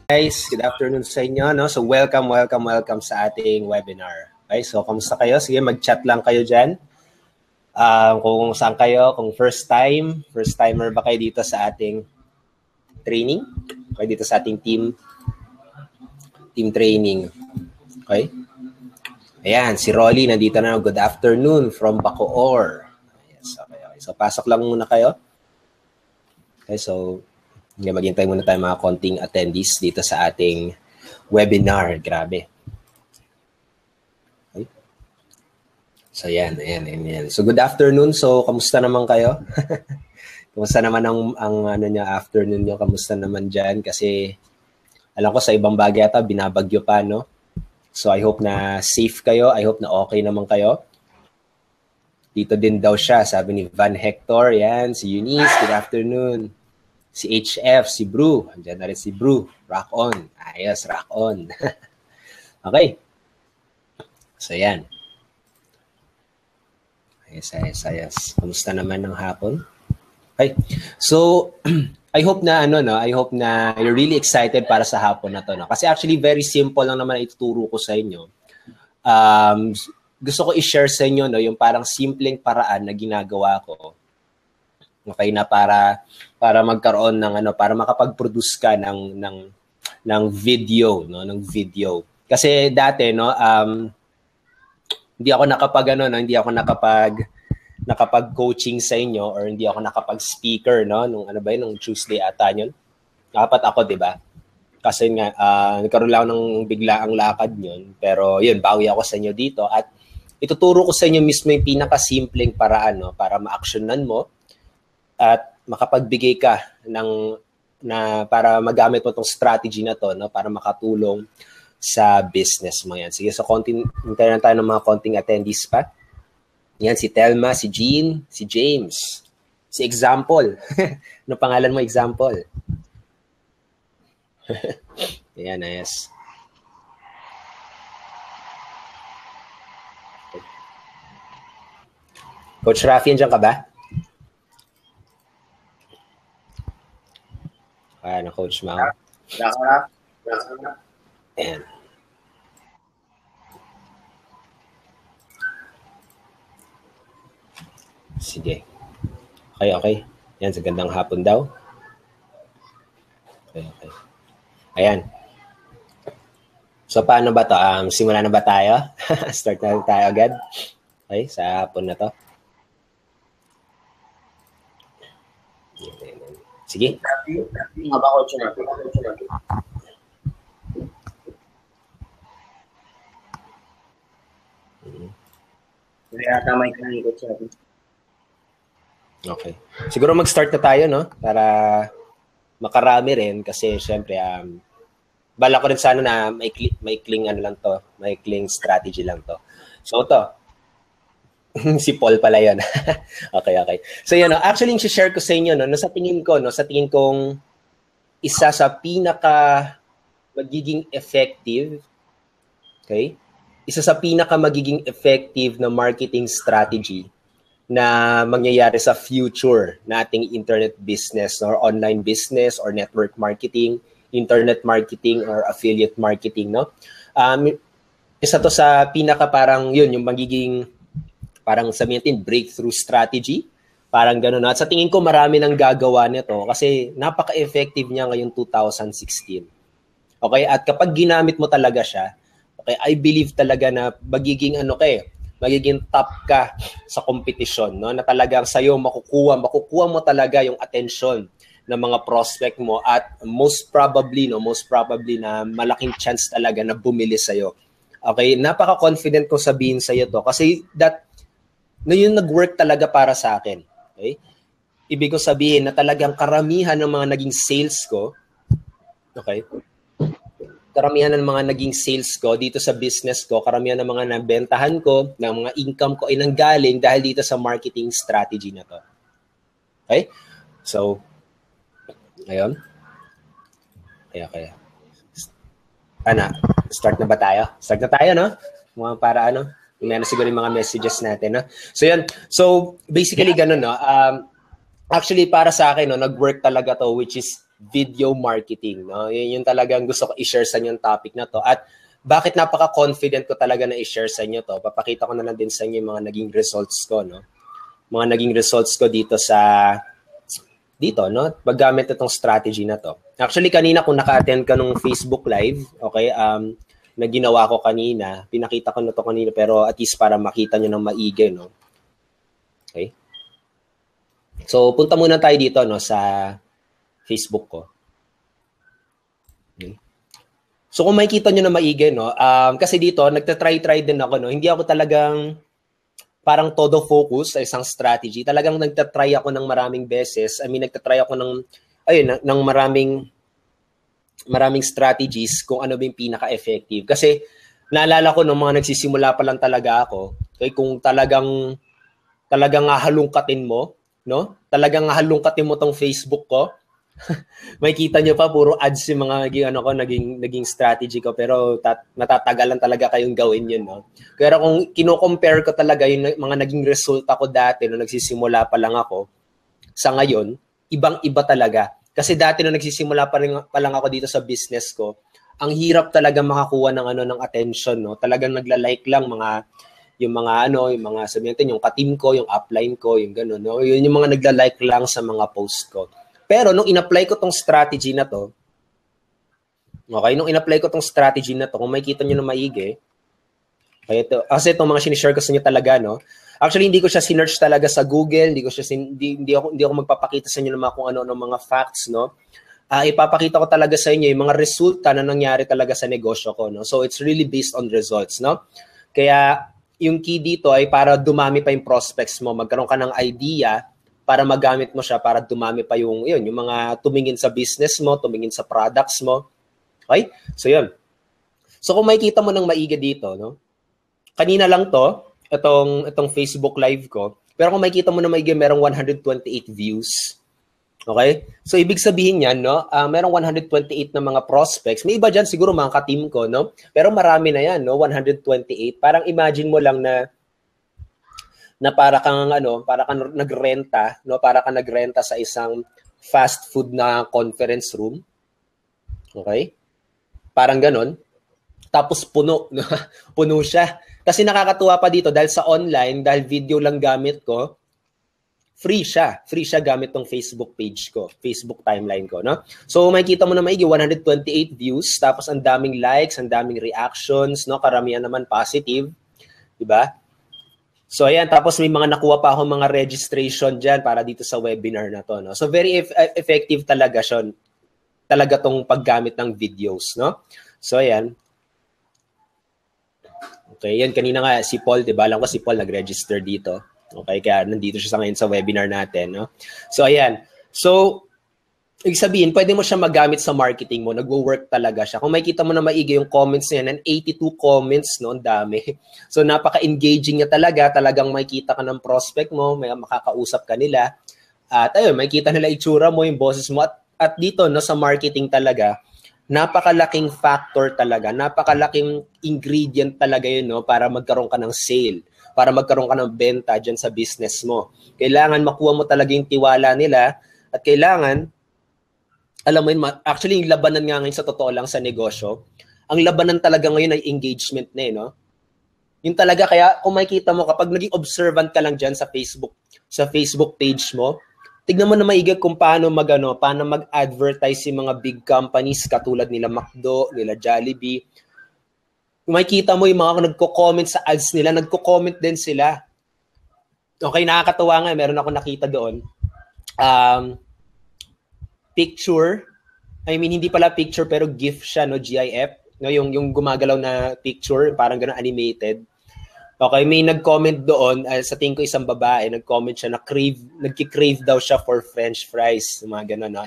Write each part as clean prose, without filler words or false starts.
Guys, good afternoon sa inyo. No? So welcome sa ating webinar. Okay, so kamusta kayo? Sige, mag-chat lang kayo dyan. Kung saan kayo, kung first-timer ba kayo dito sa ating training? Okay, dito sa ating team training. Okay? Ayan, si Rolly nandito na. Good afternoon from Bacoor. Yes, okay. So pasok lang muna kayo. Okay, so maghintay muna tayo mga konting attendees dito sa ating webinar. Grabe. Okay. So, yan. So, good afternoon. So, kamusta naman kayo? Kamusta naman ang afternoon nyo? Kamusta naman dyan? Kasi, alam ko sa ibang bagay ata, binabagyo pa, no? So, I hope na safe kayo. I hope na okay naman kayo. Dito din daw siya, sabi ni Van Hector. Yan, si Eunice. Good afternoon. Si HF, si Brew. Andiyan na rin si Brew. Rock on. Ayos, rock on. Okay. So, yan. Ayos. Kamusta naman ng hapon? Okay. So, I hope na, you're really excited para sa hapon na to. No? Kasi actually, very simple lang naman ituturo ko sa inyo. Gusto ko i-share sa inyo, no, yung parang simpleng paraan na ginagawa ko. Okay, na para magkaroon ng para makapag-produce ka ng video, no, ng video. Kasi dati, no, hindi ako nakapag-coaching sa inyo or hindi ako nakapag-speaker, no, nung Tuesday ata yun. Dapat ako, 'di ba? Kasi nga nagkaroon lang ng biglaang lakad yun, pero yun, bawi ako sa inyo dito at ituturo ko sa inyo mismo yung pinakasimpleng paraan, no, para ma-actionan mo at makapagbigay ka para magamit mo tong strategy na to, no, para makatulong sa business mo yan. Sige, so hintayin tayo ng mga konting attendees pa. Yan, si Telma, si Jean, si James, si Example. Ano pangalan mo, Example? Yan, yes. Coach Rafi, andyan ka ba? Ano, Coach Mau? Ayan. Sige. Okay. Yan, sa gandang hapon daw. Okay. Ayan. So, paano ba to? Simula na ba tayo? Start na tayo agad? Okay, sa hapon na to. Sige. Nga ba, Coach natin? Kaya tama yung Coach natin. Okay. Siguro mag-start na tayo, no? Para makarami rin kasi syempre bala ko rin sana na maikling strategy lang to. So to. Si Paul pala yun. Okay. So yun, no? Actually yung share ko sa inyo, no, sa tingin kong isa sa pinaka magiging effective, okay? Isa sa pinaka magiging effective na marketing strategy na mangyayari sa future nating internet business or online business or network marketing, internet marketing or affiliate marketing, no? Isa to sa pinaka parang yun, yung magiging parang sabihin natin breakthrough strategy, parang gano'n. At sa tingin ko marami nang gagawa nito kasi napaka-effective niya ngayong 2016. Okay? At kapag ginamit mo talaga siya, okay, I believe talaga na magiging top ka sa kompetisyon, no? Na talagang sa'yo makukuha mo talaga yung attention ng mga prospect mo at most probably na malaking chance talaga na bumili sa'yo. Okay? Napaka-confident ko sabihin sa'yo to kasi na yun nag-work talaga para sa akin. Okay? Ibig ko sabihin na talagang karamihan ng mga naging sales ko, okay? Karamihan ng mga naging sales ko dito sa business ko, karamihan ng mga nabentahan ko, ng mga income ko ay nanggaling dahil dito sa marketing strategy na to. Okay? So, ayun. Kaya. Start na ba tayo? Start na tayo, no? Mga para meron siguro yung mga messages natin, no? So, yan. So, basically, ganun, no? Actually, para sa akin, no, nag-work talaga to, which is video marketing, no? Yun yung talagang gusto ko i-share sa inyo yung topic na to. At bakit napaka-confident ko talaga na i-share sa inyo to? Papakita ko na lang din sa inyo yung mga naging results ko, no? Mga naging results ko dito, no? Paggamit itong strategy na to. Actually, kanina kung naka-attend ka nung Facebook Live, okay, na ginawa ko kanina, pinakita ko na to kanina, pero at least para makita nyo ng maigi, no? Okay? So, punta muna tayo dito, no, sa Facebook ko. Okay. So, kung makikita nyo na maigi, no, kasi dito, nagtatry din ako, no, hindi ako talagang parang todo focus sa isang strategy. Talagang nagtatry ako ng maraming beses. Nagtatry ako ng maraming strategies kung ano ba yung pinaka-effective. Kasi, naalala ko nung mga nagsisimula pa lang talaga ako, okay, kung talagang hahalungkatin mo, no? Talagang hahalungkatin mo tong Facebook ko. Makikita nyo pa, puro ads yung mga naging strategy ko. Pero natatagalan talaga kayong gawin yun, no? Pero kung kino-compare ko talaga yung mga naging resulta ko dati nung nagsisimula pa lang ako, sa ngayon, ibang-iba talaga. Kasi dati nung nagsisimula pa lang ako dito sa business ko, ang hirap talaga makakuha ng attention, no? Talagang nagla-like lang yung mga sabihin natin, yung ka-team ko, yung upline ko, yung gano'n, no? Yun yung mga nagla-like lang sa mga post ko. Pero nung in-apply ko tong strategy na to, kung makikita nyo na maigi, kasi itong mga sinishare ko sa inyo talaga, no? Actually, hindi ko siya sinearch talaga sa Google, hindi ako magpapakita sa inyo ng mga kung ano mga facts, no? Ipapakita ko talaga sa inyo yung mga resulta na nangyari talaga sa negosyo ko, no? So it's really based on results, no? Kaya yung key dito ay para dumami pa yung prospects mo, magkaroon ka ng idea para magamit mo siya para dumami pa yung mga tumingin sa business mo, tumingin sa products mo. Okay? So yun. So kung makikita mo ng maigi dito, no? Kanina lang to, itong Facebook Live ko. Pero kung makikita mo ng maigi, merong 128 views. Okay? So ibig sabihin yan, no? Merong 128 na mga prospects. May iba dyan siguro mga ka-team ko, no? Pero marami na yan, no? 128. Parang imagine mo lang na para kang nagrenta, no? Para kang nagrenta sa isang fast food na conference room. Okay? Parang ganon. Tapos puno, no? Puno siya. Kasi nakakatuwa pa dito dahil sa online, dahil video lang gamit ko, free siya. Free siya gamit tong Facebook page ko, Facebook timeline ko, no? So makikita mo na maigi 128 views, tapos ang daming likes, ang daming reactions, no? Karamihan naman positive, 'di ba? So ayan, tapos may mga nakuha pa ako mga registration diyan para dito sa webinar na to, no? So very effective talaga siya. Talaga tong paggamit ng videos, no? So ayan. Okay, yan kanina nga si Paul, 'di ba? Alam ko si Paul nag-register dito. Okay, kaya nandito siya sa ngayon sa webinar natin, no? So ayan. So ibig sabihin, pwede mo siya magamit sa marketing mo. Nagwo-work talaga siya. Kung makikita mo na maigi yung comments niya, and 82 comments, no? Ang dami. So, napaka-engaging niya talaga. Talagang makikita ka ng prospect mo, may makakausap ka nila. At ayun, makikita nila itsura mo, yung boses mo. At dito, no, sa marketing talaga, napakalaking factor talaga. Napakalaking ingredient talaga yun, no? Para magkaroon ka ng sale. Para magkaroon ka ng benta dyan sa business mo. Kailangan makuha mo talaga yung tiwala nila. At kailangan, alam mo yun, actually yung labanan nga ngayon sa totoo lang sa negosyo, ang labanan talaga ngayon ay engagement na no? Yung talaga, kaya kung makikita mo, kapag naging observant ka lang dyan sa Facebook page mo, tignan mo na maigi kung paano mag-advertise yung mga big companies katulad nila McDo, nila Jollibee. Kung makikita mo yung mga nagko-comment sa ads nila, nagko-comment din sila. Okay, nakakatawa nga, meron ako nakita doon. Picture, hindi pala picture pero GIF siya, no, GIF, no, yung gumagalaw na picture, parang gano'n animated. Okay, may nag-comment doon, sa tingin ko isang babae, nag-comment siya na nagki-crave daw siya for french fries, mga gano'n, no,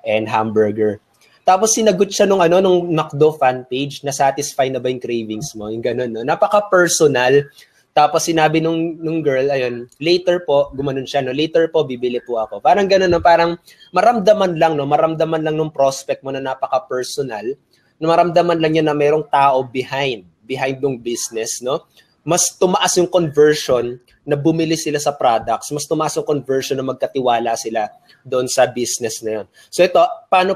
and hamburger. Tapos sinagot siya nung McDo fan page, na satisfy na ba yung cravings mo, yung gano'n, no. Napaka-personal. Tapos sinabi nung girl, ayun, later po, gumanon siya, no, later po, bibili po ako. Parang gano'n, no, parang maramdaman lang nung prospect mo na napaka-personal, na maramdaman lang niya na mayroong tao behind nung business, no? mas tumaas yung conversion na bumili sila sa products, mas tumaas yung conversion na magkatiwala sila doon sa business na yun. So ito, paano?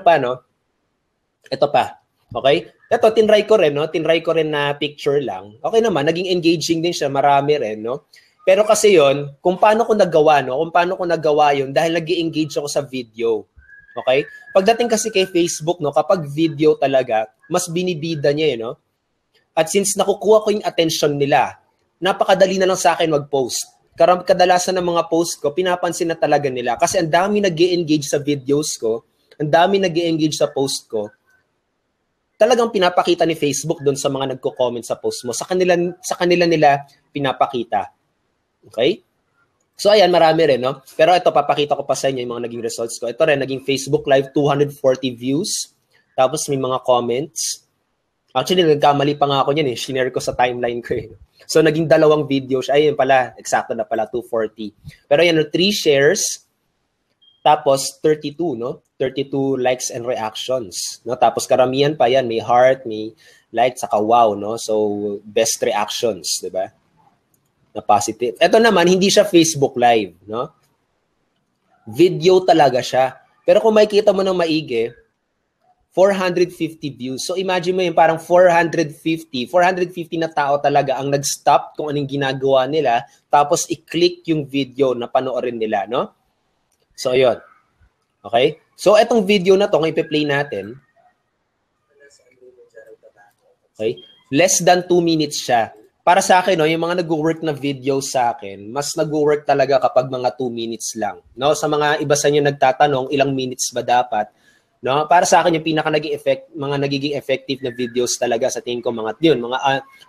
Ito pa. Okay? Ito, tinry ko rin, no? Tinry ko rin na picture lang. Okay naman, naging engaging din siya, marami rin, no? Pero kasi yon, kung paano ko nagawa, no? Kung paano ko nagawa yun, dahil nag-engage ako sa video. Okay? Pagdating kasi kay Facebook, no, kapag video talaga, mas binibida niya, no? At since nakukuha ko yung attention nila, napakadali na lang sa akin mag-post. Kadalasan ng mga post ko, pinapansin na talaga nila. Kasi ang dami nag-engage sa videos ko, ang dami nag-engage sa post ko, talagang pinapakita ni Facebook doon sa mga nagko-comment sa post mo. Sa kanila nila pinapakita. Okay? So ayan, marami rin, no? Pero ito, papakita ko pa sa inyo yung mga naging results ko. Ito rin, naging Facebook Live, 240 views. Tapos may mga comments. Actually, nagkamali pa nga ako niyan eh. Shinare ko sa timeline ko eh. So, naging 2 video siya. Ayun pala, eksakto na pala, 240. Pero yan, 3 shares. Tapos, 32, no? 32 likes and reactions. No? Tapos, karamihan pa yan. May heart, may like, saka wow, no? So, best reactions, di ba? Na positive. Ito naman, hindi siya Facebook Live, no? Video talaga siya. Pero kung makikita mo ng maigi, 450 views. So imagine mo yun, parang 450 na tao talaga ang nag-stop kung anong ginagawa nila, tapos i-click yung video na panoorin nila, no? So, ayun. Okay? So, etong video na to, kung ipi-play natin, okay? Less than 2 minutes siya. Para sa akin, no, yung mga nag-work na video sa akin, mas nag-work talaga kapag mga 2 minutes lang. No? Sa mga iba sa inyo nagtatanong, ilang minutes ba dapat? No, para sa akin yung pinaka mga nagiging effective na videos talaga sa tingin ko mga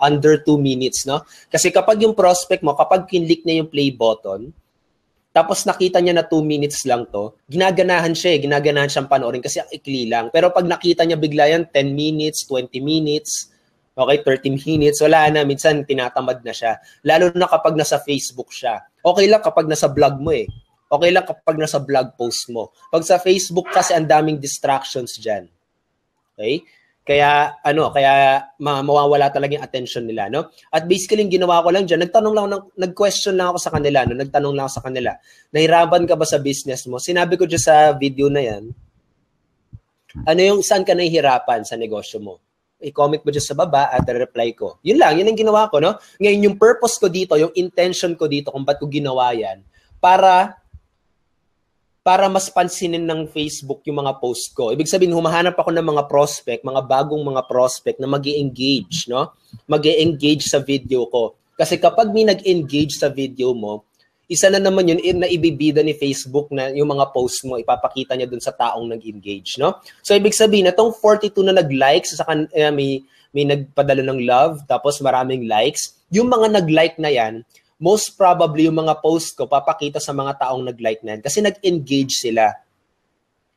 under 2 minutes, no? Kasi kapag yung prospect mo, kapag kinlik na yung play button, tapos nakita niya na 2 minutes lang to, ginaganahan siyang panoorin kasi ikli lang. Pero pag nakita niya bigla yan 10 minutes, 20 minutes, okay, 30 minutes, wala na, minsan tinatamad na siya. Lalo na kapag nasa Facebook siya. Okay lang kapag nasa blog mo eh. Okay lang kapag nasa blog post mo. Pag sa Facebook kasi ang daming distractions dyan. Okay? Kaya mawawala talaga yung attention nila, no? At basically, yung ginawa ko lang dyan, nag-question lang ako sa kanila, no? Nagtanong lang ako sa kanila, nahirapan ka ba sa business mo? Sinabi ko dyan sa video na yan, saan ka nahihirapan sa negosyo mo? I-comment mo dyan sa baba at reply ko. Yun lang, yun ang ginawa ko, no? Ngayon, yung purpose ko dito, yung intention ko dito kung ba't ko ginawa yan, para mas pansinin ng Facebook yung mga post ko. Ibig sabihin, humahanap ako ng mga prospect, mga bagong mga prospect na mag-i-engage, no? Mag-i-engage sa video ko. Kasi kapag may nag-engage sa video mo, isa na naman yun na ibibida ni Facebook na yung mga post mo, ipapakita niya dun sa taong nag-engage, no? So, ibig sabihin, itong 42 na nag-likes, may nagpadala ng love, tapos maraming likes, yung mga nag-like na yan, most probably yung mga post ko papakita sa mga taong nag-like na yan kasi nag-engage sila.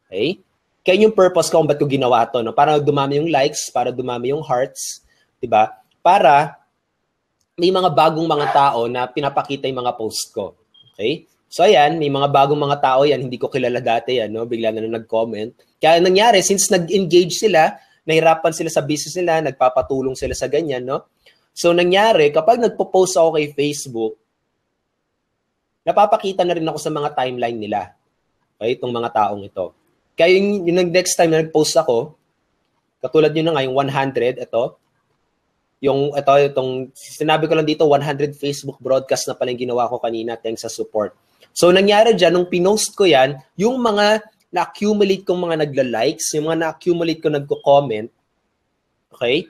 Okay? Kaya yung purpose ko kung ba't ko ginawa to, no? Para dumami yung likes, para dumami yung hearts, 'di ba? Para may mga bagong mga tao na pinapakita yung mga post ko. Okay? So ayan, may mga bagong mga tao yan, hindi ko kilala dati yan, no? Bigla na nag-comment. Kaya nangyari, since nag-engage sila, nahirapan sila sa business nila, nagpapatulong sila sa ganyan, no? So, nangyari, kapag nagpo-post ako kay Facebook, napapakita na rin ako sa mga timeline nila. Okay, itong mga taong ito. Kaya yung next time na nag-post ako, katulad nyo na nga, yung 100, itong sinabi ko lang dito, 100 Facebook broadcast na pala yung ginawa ko kanina, thanks sa support. So, nangyari dyan, nung pinost ko yan, yung mga na-accumulate kong mga nagla-likes, yung mga na-accumulate ko nagko-comment, okay,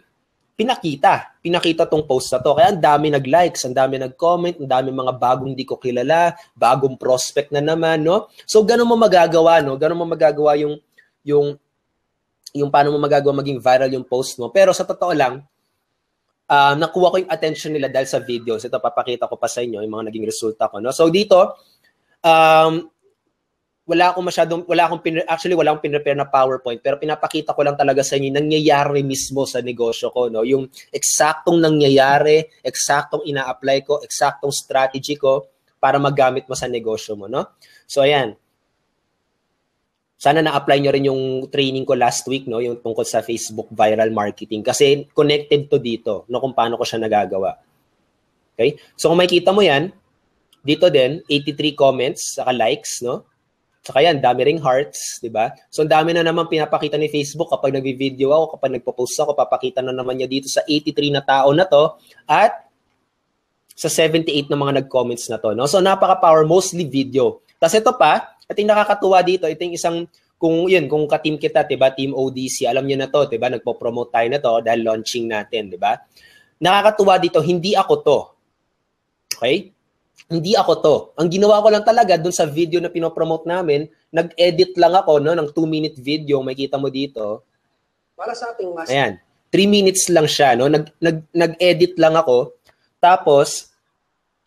pinakita tong post na to. Kaya ang dami nag-likes, ang dami nag-comment, ang dami mga bagong di ko kilala, bagong prospect na naman, no? So, ganun mo magagawa, no? Ganun mo magagawa yung paano mo magagawa maging viral yung post mo. Pero sa totoo lang, nakuha ko yung attention nila dahil sa videos. Ito, papakita ko pa sa inyo yung mga naging resulta ko, no? So, dito, wala akong pinrepare na PowerPoint, pero pinapakita ko lang talaga sa inyo nangyayari mismo sa negosyo ko, no? Yung eksaktong nangyayari, eksaktong ina-apply ko, eksaktong strategy ko para magamit mo sa negosyo mo, no? So ayan. Sana na-apply nyo rin yung training ko last week, no? Yung tungkol sa Facebook viral marketing kasi connected to dito, no? Kung paano ko siya nagagawa. Okay? So kung makikita mo yan, dito din, 83 comments, saka likes, no? Saka yan, dami ring hearts, di ba? So ang dami na naman pinapakita ni Facebook kapag nag-video ako, kapag nagpo-post ako, papakita na naman niya dito sa 83 na tao na to at sa 78 na mga nag-comments na to, no? So napaka-power, mostly video. Tapos ito pa, at yung nakakatuwa dito, ito yung isang, kung ka-team kita, diba, Team ODC, alam niyo na to, diba, nagpo-promote tayo na to dahil launching natin, diba? Nakakatuwa dito, hindi ako to. Okay? Hindi ako to. Ang ginawa ko lang talaga dun sa video na pinopromote namin, nag-edit lang ako, no, ng 2-minute video, makikita mo dito. Para sa ating mas. Ayan. 3 minutes lang siya, no? Nag-edit lang ako. Tapos,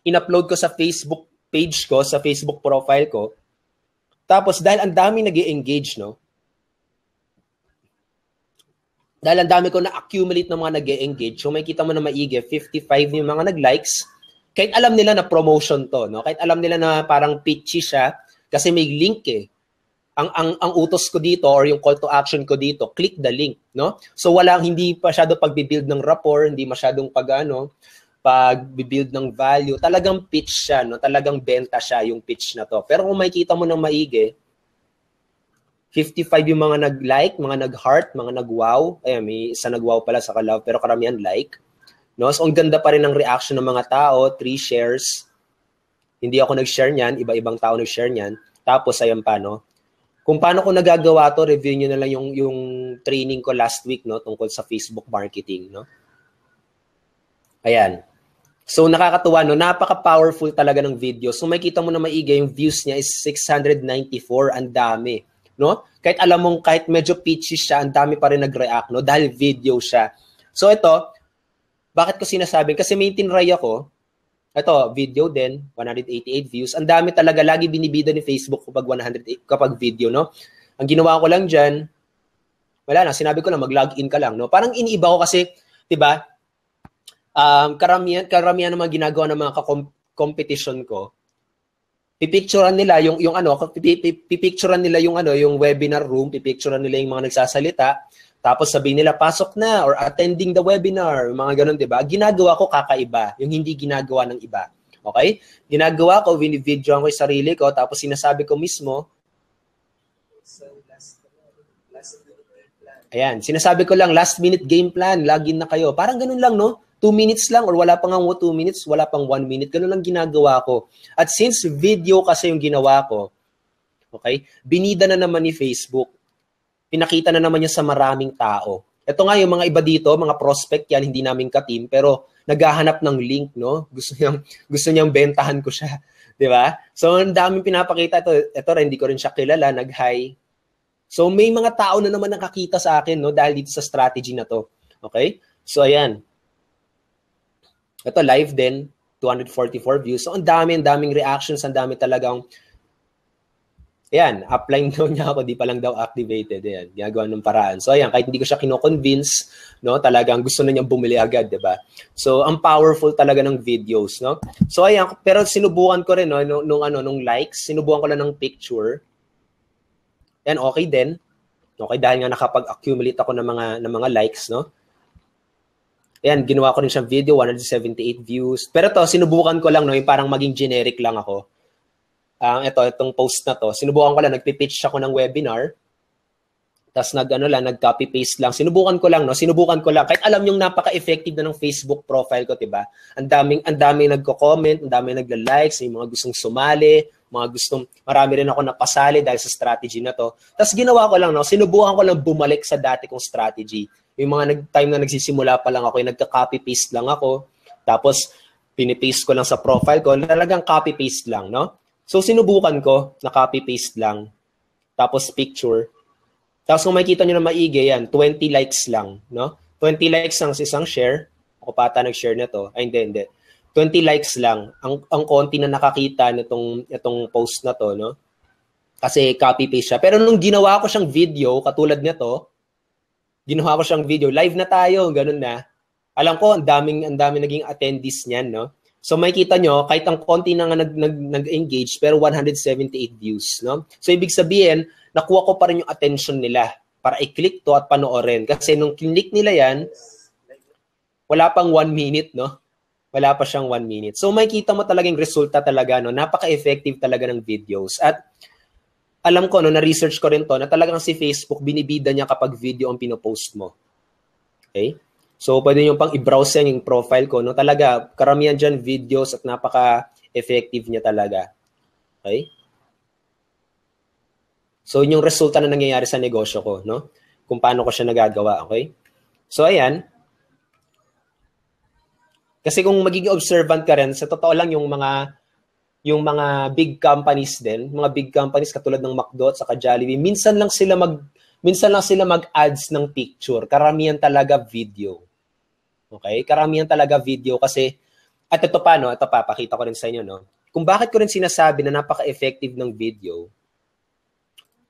in-upload ko sa Facebook page ko, sa Facebook profile ko. Tapos, dahil ang dami nag-e-engage, no? Dahil ang dami ko na-accumulate ng mga nag-e-engage, so makikita mo na maigi, 55 yung mga nag-likes. Kahit alam nila na promotion to, no? Kahit alam nila na parang pitchy siya, kasi may link eh. Ang utos ko dito or yung call to action ko dito, click the link, no? So hindi masyado pagbi-build ng rapport, hindi masyadong pag-build ng value. Talagang pitch siya, no? Talagang benta siya yung pitch na to. Pero kung makikita mo ng maigi, 55 yung mga nag-like, mga nag-heart, mga nag-wow. Ayan, may isa nag-wow pala sa ka-love, pero karamihan like. No? So, ang ganda pa rin ng reaction ng mga tao, 3 shares. Hindi ako nag-share niyan, iba-ibang tao nag-share niyan. Tapos, ayan pa, no? Kung paano ko nagagawa to, review nyo na lang yung training ko last week, no? Tungkol sa Facebook marketing, no? Ayan. So, nakakatuwa, no? Napaka-powerful talaga ng video. So, makikita mo na maigi, yung views niya is 694, ang dami, no? Kahit alam mong, kahit medyo pitchy siya, ang dami pa rin nag-react, no? Dahil video siya. So, ito, bakit ko sinasabi? Kasi may tinry ako. Ito, video din, 188 views. Ang dami talaga, lagi binibida ni Facebook kapag video, no? Ang ginawa ko lang dyan, wala na, sinabi ko lang, mag-login ka lang, no? Parang iniiba ko kasi, diba, karamihan ng mga ginagawa ng mga competition ko, pipicturean nila pipicturean nila yung webinar room, pipicturean nila yung mga nagsasalita, tapos sabihin nila, pasok na, or attending the webinar, mga ganun, diba? Ginagawa ko kakaiba, yung hindi ginagawa ng iba. Okay? Ginagawa ko, video ko yung sarili ko, tapos sinasabi ko mismo, ayan, sinasabi ko lang, last minute game plan, login na kayo. Parang ganun lang, no? 2 minutes lang, or wala pang 2 minutes, wala pang 1 minute, ganun lang ginagawa ko. At since video kasi yung ginawa ko, okay, binida na naman ni Facebook, pinakita na naman niya sa maraming tao. Ito nga yung mga iba dito, mga prospect yan, hindi namin ka-team, pero naghahanap ng link, no? Gusto niyang bentahan ko siya, 'di ba? So ang daming pinapakita ito rin, hindi ko rin siya kilala, nag-hi. So may mga tao na naman nakakita sa akin, no, dahil dito sa strategy na to. Okay? So ayan. Ito live din, 244 views. So ang daming reactions, ang dami talagang. Ayan, upline daw niya ako, di pa lang daw activated. Ayan, ginagawa ng paraan. So, ayan, kahit hindi ko siya kino-convince, no, talagang gusto na niyang bumili agad, di ba? So, ang powerful talaga ng videos, no? So, ayan, pero sinubukan ko rin, no, nung likes, sinubukan ko lang ng picture. Ayan, okay din. Okay, dahil nga nakapag-accumulate ako ng mga likes, no? Ayan, ginawa ko rin siyang video, 178 views. Pero to, sinubukan ko lang, no, yung parang maging generic lang ako. Itong post na to, sinubukan ko lang, nagpipitch ako ng webinar, tapos nag-copy-paste lang. Sinubukan ko lang, kahit alam yung napaka-effective na ng Facebook profile ko, diba? Ang daming nagko-comment, ang daming nagla-likes, may mga gustong sumali, marami rin ako napasali dahil sa strategy na to. Tapos ginawa ko lang, sinubukan ko lang bumalik sa dati kong strategy. Yung mga time na nagsisimula pa lang ako, yung nagka-copy-paste lang ako, tapos pinipaste ko lang sa profile ko, talagang copy-paste lang, no? So, sinubukan ko, na copy-paste lang. Tapos, picture. Tapos, kung makikita nyo na maigi, yan, 20 likes lang, no? 20 likes lang sa isang share. Ako pa ata nag-share na to. Ay, hindi. 20 likes lang. Ang konti na nakakita itong post na to, no? Kasi copy-paste siya. Pero nung ginawa ko siyang video, katulad nito, ginawa ko siyang video, live na tayo, ganun na. Alam ko, ang daming naging attendees niyan, no? So makikita nyo, kahit ang konti na nga nag-engage, pero 178 views, no? So ibig sabihin, nakuha ko pa rin yung attention nila para i-click to at panoorin. Kasi nung click nila yan, wala pang 1 minute, no? Wala pa siyang 1 minute. So makikita mo talagang resulta talaga, no? Napaka-effective talaga ng videos. At alam ko, no, na-research ko rin to, na talagang si Facebook, binibida niya kapag video ang pinopost mo. Okay? So pwede nyo pang i-browse yung profile ko, no? Talaga, karamihan dyan videos at napaka-effective niya talaga. Okay? So yun yung resulta na nangyayari sa negosyo ko, no? Kung paano ko siya nagagawa, okay? So ayan. Kasi kung magiging observant ka rin, sa totoo lang yung mga big companies din, mga big companies katulad ng McDo at saka Jollibee, minsan lang sila mag-ads ng picture. Karamihan talaga video. Okay? Karamihan talaga video kasi at ito pa, no? Ito pa, pakita ko rin sa inyo, no? Kung bakit ko rin sinasabi na napaka-effective ng video.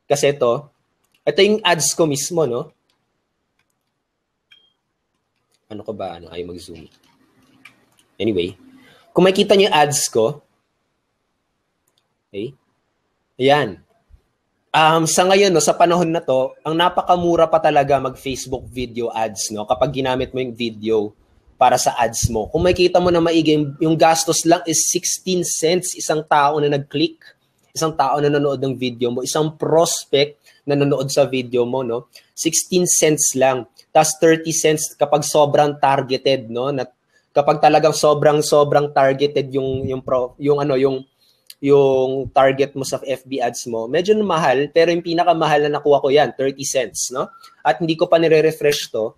Kasi ito yung ads ko mismo, no? Ano ko ba? Ayaw mag-zoom. Anyway, kung makita niyo yung ads ko, okay? Ayan. Sa ngayon, no, sa panahon na to, ang napakamura pa talaga mag-Facebook video ads, no? Kapag ginamit mo yung video para sa ads mo. Kung makita mo na maigi, yung gastos lang is 16 cents isang tao na nag-click, isang tao na nanonood ng video mo, isang prospect na nanonood sa video mo, no? 16 cents lang. Tapos 30 cents kapag sobrang targeted, no? Kapag talagang sobrang targeted yung target mo sa FB ads mo, medyo mahal, pero yung pinakamahal na nakuha ko yan, 30 cents, no? At hindi ko pa nire-refresh to.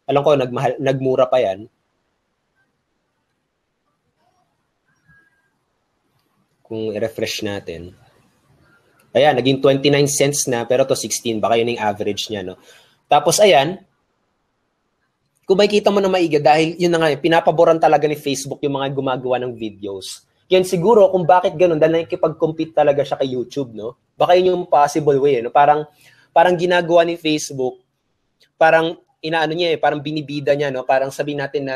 Alam ko, nagmura pa yan. Kung i-refresh natin. Ayan, naging 29 cents na, pero to 16, baka yun yung average niya, no? Tapos, ayan, kung makikita mo na maigi, dahil yun na nga, pinapaboran talaga ni Facebook yung mga gumagawa ng videos. Yan siguro kung bakit ganun, dahil nakikipag-compete talaga siya kay YouTube, no? Baka yun yung possible way, no? Parang ginagawa ni Facebook, parang inaano niya parang binibida niya, no? Parang sabihin natin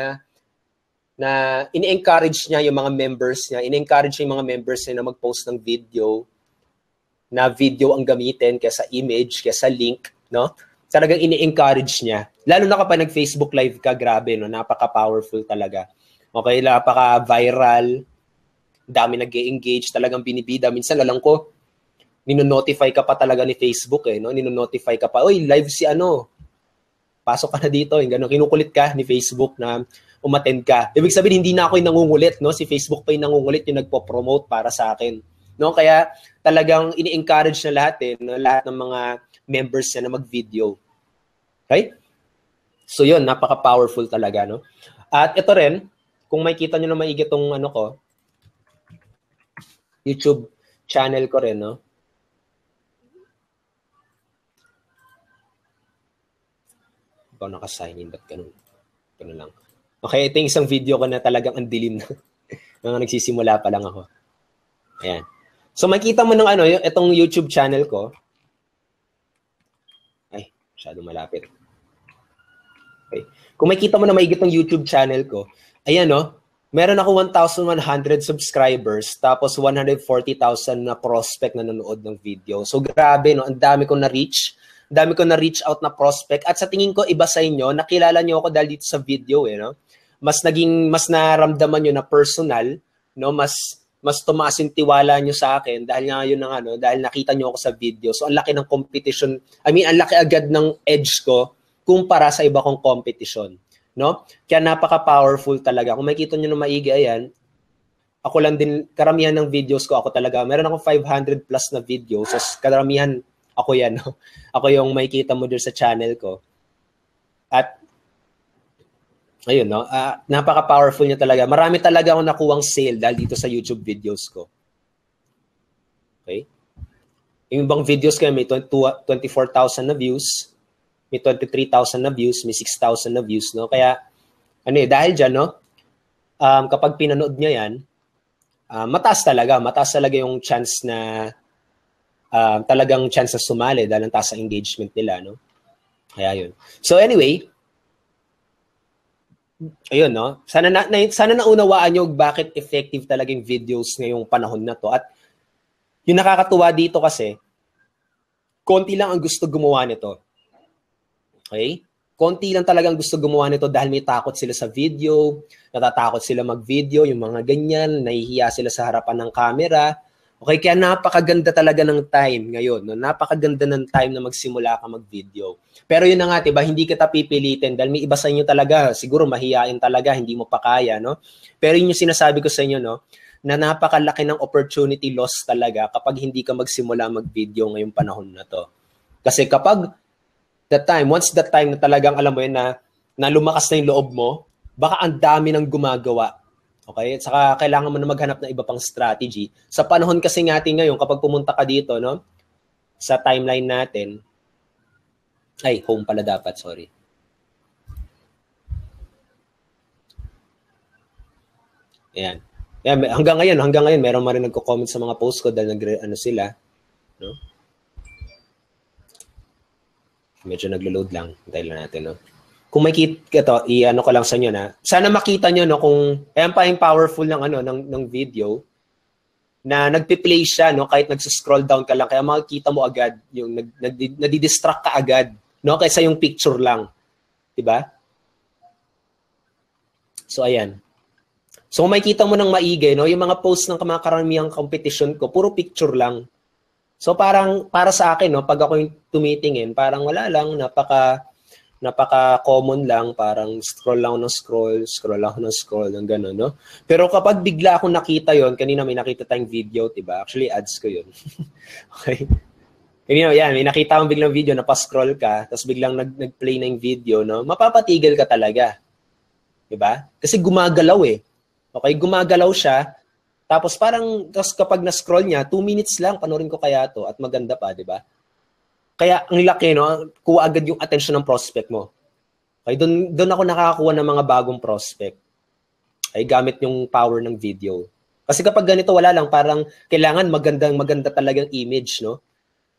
na ini-encourage niya yung mga members niya, ini-encourage niya yung mga members niya na mag-post ng video, na video ang gamitin kaysa image, kaysa link, no? Talagang ini-encourage niya. Lalo na kapag nag-Facebook Live ka, grabe, no? Napaka-powerful talaga. Okay, napaka-viral, dami nag-engage, talagang binibida. Minsan, alam ko, nino-notify ka pa talaga ni Facebook, no? Nino-notify ka pa, oy, live si ano, pasok ka na dito, yung gano'n, kinukulit ka ni Facebook na umattend ka. Ibig sabihin, hindi na ako yung nangungulit, no? Si Facebook pa yung nangungulit, yung nagpo-promote para sa akin. No? Kaya talagang ini-encourage na lahat, no? Lahat ng mga members niya na mag-video. Okay? So yun, napaka-powerful talaga, no? At ito rin, kung makikita nyo na maigi itong YouTube channel ko rin, no? Ikaw naka-sign in, ba't ganun? Ganun lang. Okay, ito yung isang video ko na talagang ang dilim na. Nagsisimula pa lang ako. Ayan. So makita mo ng itong YouTube channel ko. Ay, masyado malapit. Okay. Kung makita mo na maigi itong YouTube channel ko, ayan, no? Meron ako 1,100 subscribers, tapos 140,000 na prospect na nanonood ng video. So grabe, no? Ang dami kong na-reach. Ang dami kong na-reach out na prospect. At sa tingin ko, iba sa inyo, nakilala nyo ako dahil dito sa video, no? Mas naramdaman nyo na personal, no? Mas tumaas yung tiwala nyo sa akin dahil nga yun dahil nakita nyo ako sa video. So ang laki ng competition, ang laki agad ng edge ko kumpara sa iba kong competition. No? Kaya napaka-powerful talaga. Kung makikita nyo na maigi, ayan, ako lang din, karamihan ng videos ko, ako talaga, meron akong 500 plus na videos, so karamihan, ako yan, no? Ako yung makikita mo doon sa channel ko. At, ayun, no? Napaka-powerful niya talaga. Marami talaga akong nakuwang sale dahil dito sa YouTube videos ko. Okay? Yung ibang videos ko, may 24,000 na views, may 23,000 na views, may 6,000 na views, no? Kaya, dahil dyan, no? Kapag pinanood niya yan, mataas talaga yung chance na, talagang chance na sumali dahil ang taas sa engagement nila, no? Kaya yun. So anyway, ayun, no? Sana naunawaan nyo bakit effective talaga yung videos ngayong panahon na to. At yung nakakatuwa dito kasi, konti lang ang gusto gumawa nito. Okay? Konti lang talagang gusto gumawa nito dahil may takot sila sa video, natatakot sila mag-video, yung mga ganyan, nahihiya sila sa harapan ng camera. Okay, kaya napakaganda talaga ng time ngayon. No? Napakaganda ng time na magsimula ka mag-video. Pero yun na nga, diba, hindi kita pipilitin dahil may iba sa inyo talaga, siguro mahihain talaga, hindi mo pa kaya. No? Pero yun yung sinasabi ko sa inyo, no? Na napakalaki ng opportunity loss talaga kapag hindi ka magsimula mag-video ngayong panahon na to. Kasi kapag once that time na talagang alam mo yun na lumakas na yung loob mo, baka ang dami nang gumagawa. Okay? At saka kailangan mo na maghanap ng iba pang strategy. Sa panahon kasi natin ngayon, kapag pumunta ka dito, no? Sa timeline natin, home pala dapat, sorry. Ayan. Hanggang ngayon, meron man rin nagko-comment sa mga post ko dahil sila, no? Medyo naglo-load lang. Hintayin lang natin, no? Kung makita ito, i-ano ko lang sa inyo na, sana makita nyo, no, kung, ayan pa yung powerful ng video, na nagpi-play siya, no, kahit nag-scroll down ka lang, kaya makikita mo agad, yung nadidistract ka agad, no, kaysa yung picture lang. Diba? So, ayan. So, kung makikita mo ng maigi, no, yung mga posts ng mga karamihang competition ko, puro picture lang. So parang para sa akin, no, pag ako yung tumitingin, parang wala lang, napaka-common lang, parang scroll lang ng scroll, ng gano'n, no? Pero kapag bigla akong nakita yon, kanina may nakita tayong video, diba? Actually, ads ko yun. Okay? Kanina, yan, may nakita akong biglang video, napascroll ka, tapos biglang nag-play na yung video, no? Mapapatigil ka talaga. Diba? Kasi gumagalaw eh. Okay, gumagalaw siya, tapos kapag na-scroll niya, 2 minutes lang, panoorin ko kaya to at maganda pa, di ba? Kaya ang laki, no? Kuha agad yung attention ng prospect mo. Okay, doon ako nakakakuha ng mga bagong prospect. Ay gamit yung power ng video. Kasi kapag ganito, wala lang, parang kailangan maganda talagang image, no?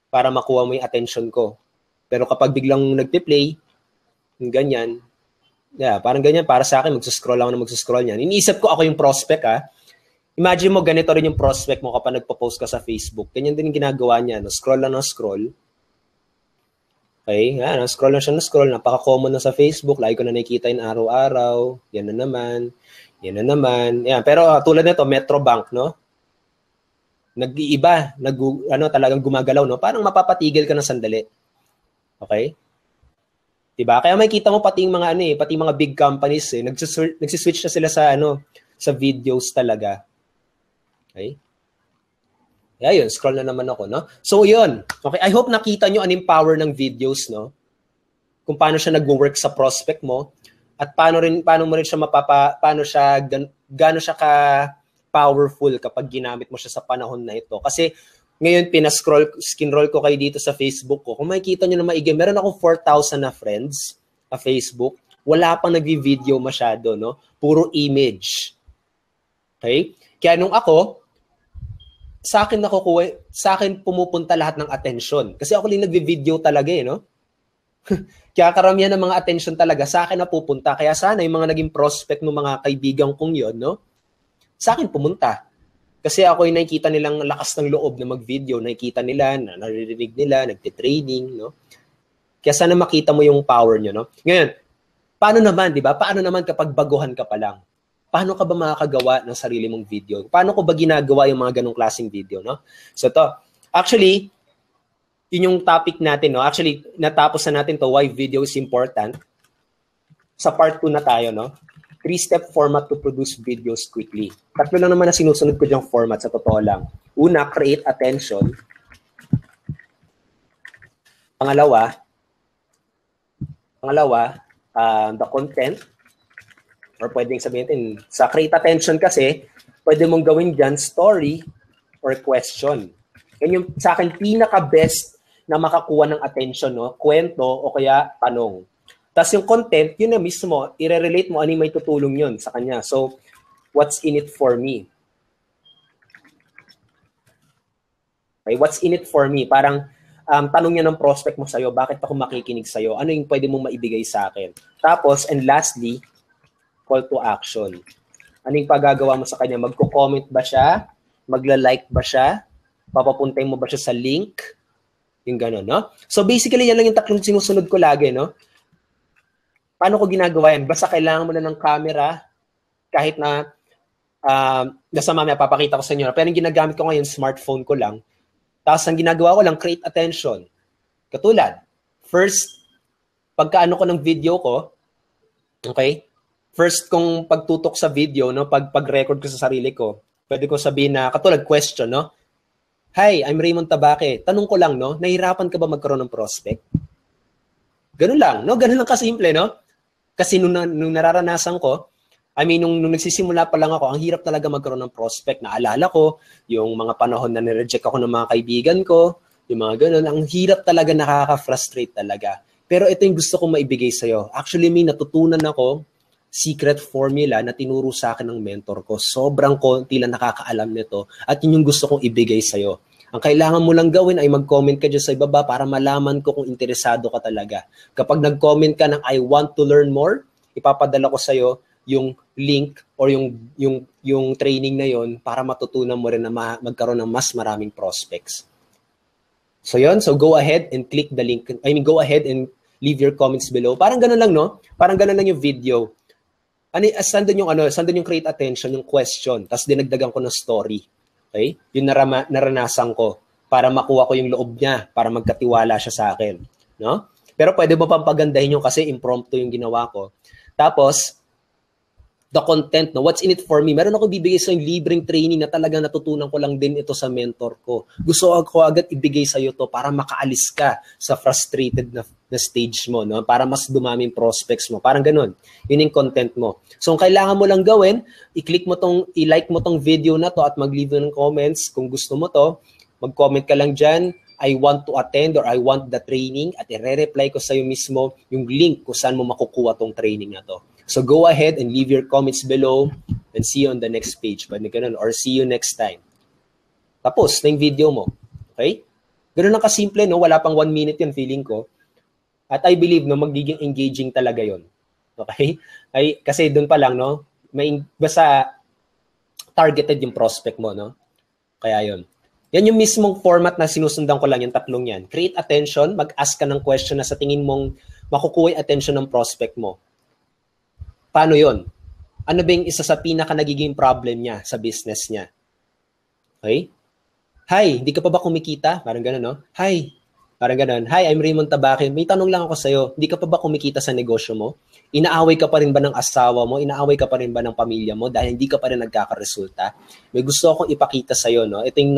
Para makuha mo yung attention ko. Pero kapag biglang nagpe-play, ganyan, parang ganyan, para sa akin, magsuscroll niyan. Iniisip ko ako yung prospect, Imagine mo, ganito rin yung prospect mo kapag nagpo-post ka sa Facebook. Ganyan din yung ginagawa niya. No? Scroll lang ng scroll. Okay? Scroll lang siya ng scroll. Napaka-common na sa Facebook. Lagi ko na nakikita yung araw-araw. Yan na naman. Yan. Pero tulad nito, Metrobank, no? Nag-iiba. Talagang gumagalaw, no? Parang mapapatigil ka ng sandali. Okay? Diba? Kaya makikita mo pati yung mga pati mga big companies nagsiswitch na sila sa videos talaga. Okay? Kaya yun, scroll na naman ako, no? So, yun. Okay, I hope nakita nyo yung power ng videos, no? Kung paano siya nag-work sa prospect mo at paano mo rin siya gaano siya ka-powerful kapag ginamit mo siya sa panahon na ito. Kasi, ngayon, skinroll ko kayo dito sa Facebook ko. Kung makikita nyo na maigi, meron akong 4,000 na friends sa Facebook. Wala pang nag-video masyado, no? Puro image. Okay? Kaya nung ako, sa akin pumupunta lahat ng attention. Kasi ako lang nagvi-video talaga no? Kaya karamihan ng mga attention talaga sa akin na pupunta. Kaya sana yung mga naging prospect ng mga kaibigan kong yon, no? Sa akin pumunta. Kasi ako yung nakikita nilang lakas ng loob na mag-video, nakikita nila, naririnig nila, nagte-training, no? Kaya sana makita mo yung power nyo, no? Ngayon, paano naman, di ba? Paano naman kapag baguhan ka pa lang? Paano ka ba makakagawa ng sarili mong video? Paano ko ba ginagawa yung mga ganong klaseng video, no? So to, actually, yun yung topic natin, no? Actually, natapos na natin to, why video is important. Sa part 2 na tayo, no? 3-step format to produce videos quickly. Tatlo lang naman na sinusunod ko yung format, sa totoo lang. Una, create attention. Pangalawa, the content. Or pwedeng sabihin natin, sa create attention kasi, pwede mong gawin dyan story or question. Yan yung sa akin pinaka-best na makakuha ng attention, no? Kwento o kaya tanong. Tapos yung content, yun na mismo, i-relate mo ano yung may tutulong yun sa kanya. So, what's in it for me? Okay, what's in it for me? Parang tanong niya ng prospect mo sa'yo, bakit ako makikinig sa'yo? Ano yung pwede mong maibigay sa akin? Tapos, and lastly, call to action. Ano yung pagagawa mo sa kanya? Magko-comment ba siya? Magla-like ba siya? Papapuntay mo ba siya sa link? Yung gano'n, no? So basically, yan lang yung tatlong sinusunod ko lagi, no? paano ko ginagawa yan? Basta kailangan mo na ng camera, kahit na nasa mamaya papakita ko sa inyo. Pero yung ginagamit ko ngayon, smartphone ko lang. Tapos ang ginagawa ko lang, create attention. Katulad, first, pagkaano ko ng video ko, okay? First kong pagtutok sa video, no, pag-record ko sa sarili ko, pwede ko sabihin na, katulad question, no? Hi, I'm Raymond Tabaque. Tanong ko lang, no, nahihirapan ka ba magkaroon ng prospect? Ganun lang, no? Ganun lang kasimple, no? Kasi nung nararanasan ko, nung nagsisimula pa lang ako, ang hirap talaga magkaroon ng prospect. Naalala ko, yung mga panahon na nireject ako ng mga kaibigan ko, yung mga ganun, ang hirap talaga, nakaka-frustrate talaga. Pero ito yung gusto kong maibigay sa'yo. Actually, may natutunan ako, secret formula na tinuro sa akin ng mentor ko. Sobrang konti lang nakakaalam nito at yun yung gusto kong ibigay sa'yo. Ang kailangan mo lang gawin ay mag-comment ka dyan sa ibaba para malaman ko kung interesado ka talaga. Kapag nag-comment ka ng I want to learn more, ipapadala ko sa'yo yung link or yung training na yon para matutunan mo rin na magkaroon ng mas maraming prospects. So yun, so go ahead and click the link. Go ahead and leave your comments below. Parang ganun lang, no? Parang ganun lang yung video. Sandun yung create attention, yung question, tapos dinagdagan ko ng story. Okay? Yung naranasan ko para makuha ko yung loob niya, para magkatiwala siya sa akin. No? Pero pwede mo pang pagandahin yung kasi impromptu yung ginawa ko. Tapos, the content, no? What's in it for me? Meron ako bibigay sa yung libreng training na talagang natutunan ko lang din ito sa mentor ko. Gusto ko agad ibigay sa iyo to para makaalis ka sa frustrated na stage mo, no? Para mas dumaming prospects mo. Parang ganun. Yun yung content mo. So, ang kailangan mo lang gawin, i-like mo tong video na to at mag-leave ng comments kung gusto mo to. Mag-comment ka lang dyan, I want to attend or I want the training at i-reply ko sa iyo mismo yung link kung saan mo makukuha tong training na to. So go ahead and leave your comments below and see you on the next page. Or see you next time. Tapos na yung video mo. Okay? Ganun lang kasimple, no? Wala pang 1 minute yun, feeling ko. At I believe, no, magiging engaging talaga yon. Okay? Kasi doon pa lang, no? Basta targeted yung prospect mo, no? Kaya yon. Yan yung mismong format na sinusundan ko lang, yung tatlong yan. Create attention, mag-ask ka ng question na sa tingin mong makukuha yung attention ng prospect mo. Paano yon? Ano ba yung isa sa pinaka nagiging problem niya sa business niya? Okay? Hi, hindi ka pa ba kumikita? Parang gano'n, no? Hi, parang gano'n. Hi, I'm Raymond Tabaque. May tanong lang ako sa'yo. Hindi ka pa ba kumikita sa negosyo mo? Inaaway ka pa rin ba ng asawa mo? Inaaway ka pa rin ba ng pamilya mo dahil hindi ka pa rin nagkakaresulta? May gusto akong ipakita sa'yo, no? Ito yung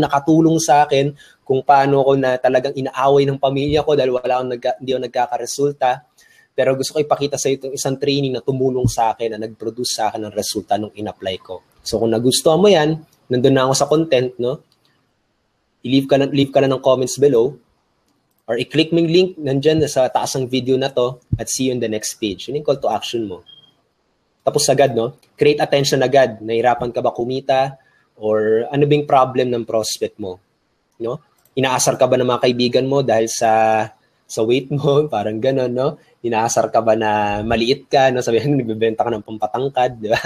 nakatulong sa akin kung paano ko na talagang inaaway ng pamilya ko dahil hindi ako nagkakaresulta. Pero gusto ko ipakita sa itong isang training na tumulong sa akin, na nag-produce sa akin ng resulta nung in-apply ko. So kung nagustuhan mo yan, nandun na ako sa content, no? Leave ka na ng comments below or i-click mo yung link nandyan sa taas ng video na to at see you in the next page. Yun yung call to action mo. Tapos agad, no? Create attention agad. Nahirapan ka ba kumita? Or ano ba yung problem ng prospect mo? No? Inaasar ka ba ng mga kaibigan mo dahil sa weight mo? Parang gano'n, no? Inaasar ka ba na maliit ka, no? Sabihin, nagbebenta ka ng pampatangkad, di ba?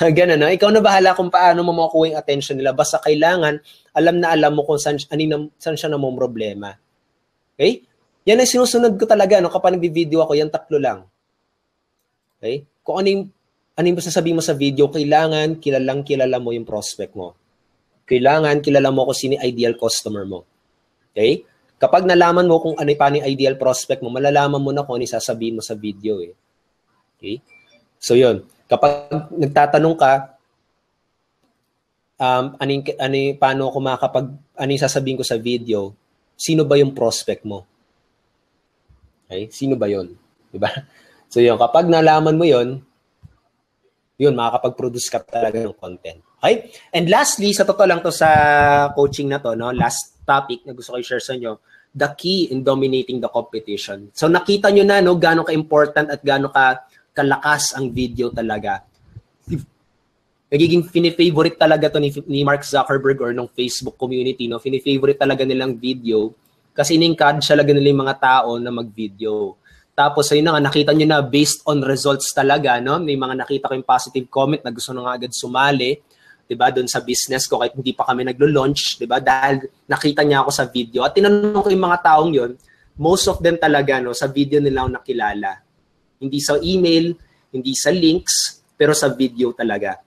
Gano'n, no? Ikaw na bahala kung paano mo makukuha yung attention nila. Basta kailangan, alam mo kung saan siya na mong problema. Okay? Yan ang sinusunod ko talaga, no? Kapag nag-video ako, yan 3 lang. Okay? Kung ano yung sasabihin mo sa video, kailangan kilala mo yung prospect mo. Kailangan kilala mo kung sino yung ideal customer mo. Okay? Kapag nalaman mo kung paano yung ideal prospect mo, malalaman mo na kung ano yung sasabihin mo sa video. Eh. Okay? So, yun. Kapag nagtatanong ka, paano ako ano yung sasabihin ko sa video, sino ba yung prospect mo? Okay? Sino ba yun? Diba? So, yun. Kapag nalaman mo yun, makakapag-produce ka talaga ng content. Okay? And lastly, sa totoo lang to sa coaching na to, no? Last topic na gusto ko i-share sa inyo, the key in dominating the competition. So nakita nyo na, no, gaano ka-important at gaano kalakas ang video talaga. Nagiging fini-favorite talaga to ni Mark Zuckerberg or ng Facebook community, no? Fini-favorite talaga nilang video kasi in-encourage talaga nila yung mga tao na mag-video. Tapos ayun na nga, nakita nyo na based on results talaga, no? May mga nakita ko yung positive comment na gusto na nga agad sumali, 'di ba, doon sa business ko kahit hindi pa kami naglo-launch, 'di ba? Dahil nakita niya ako sa video. At tinanong ko yung mga taong 'yon, most of them talaga, no, sa video nila ako nakilala. Hindi sa email, hindi sa links, pero sa video talaga.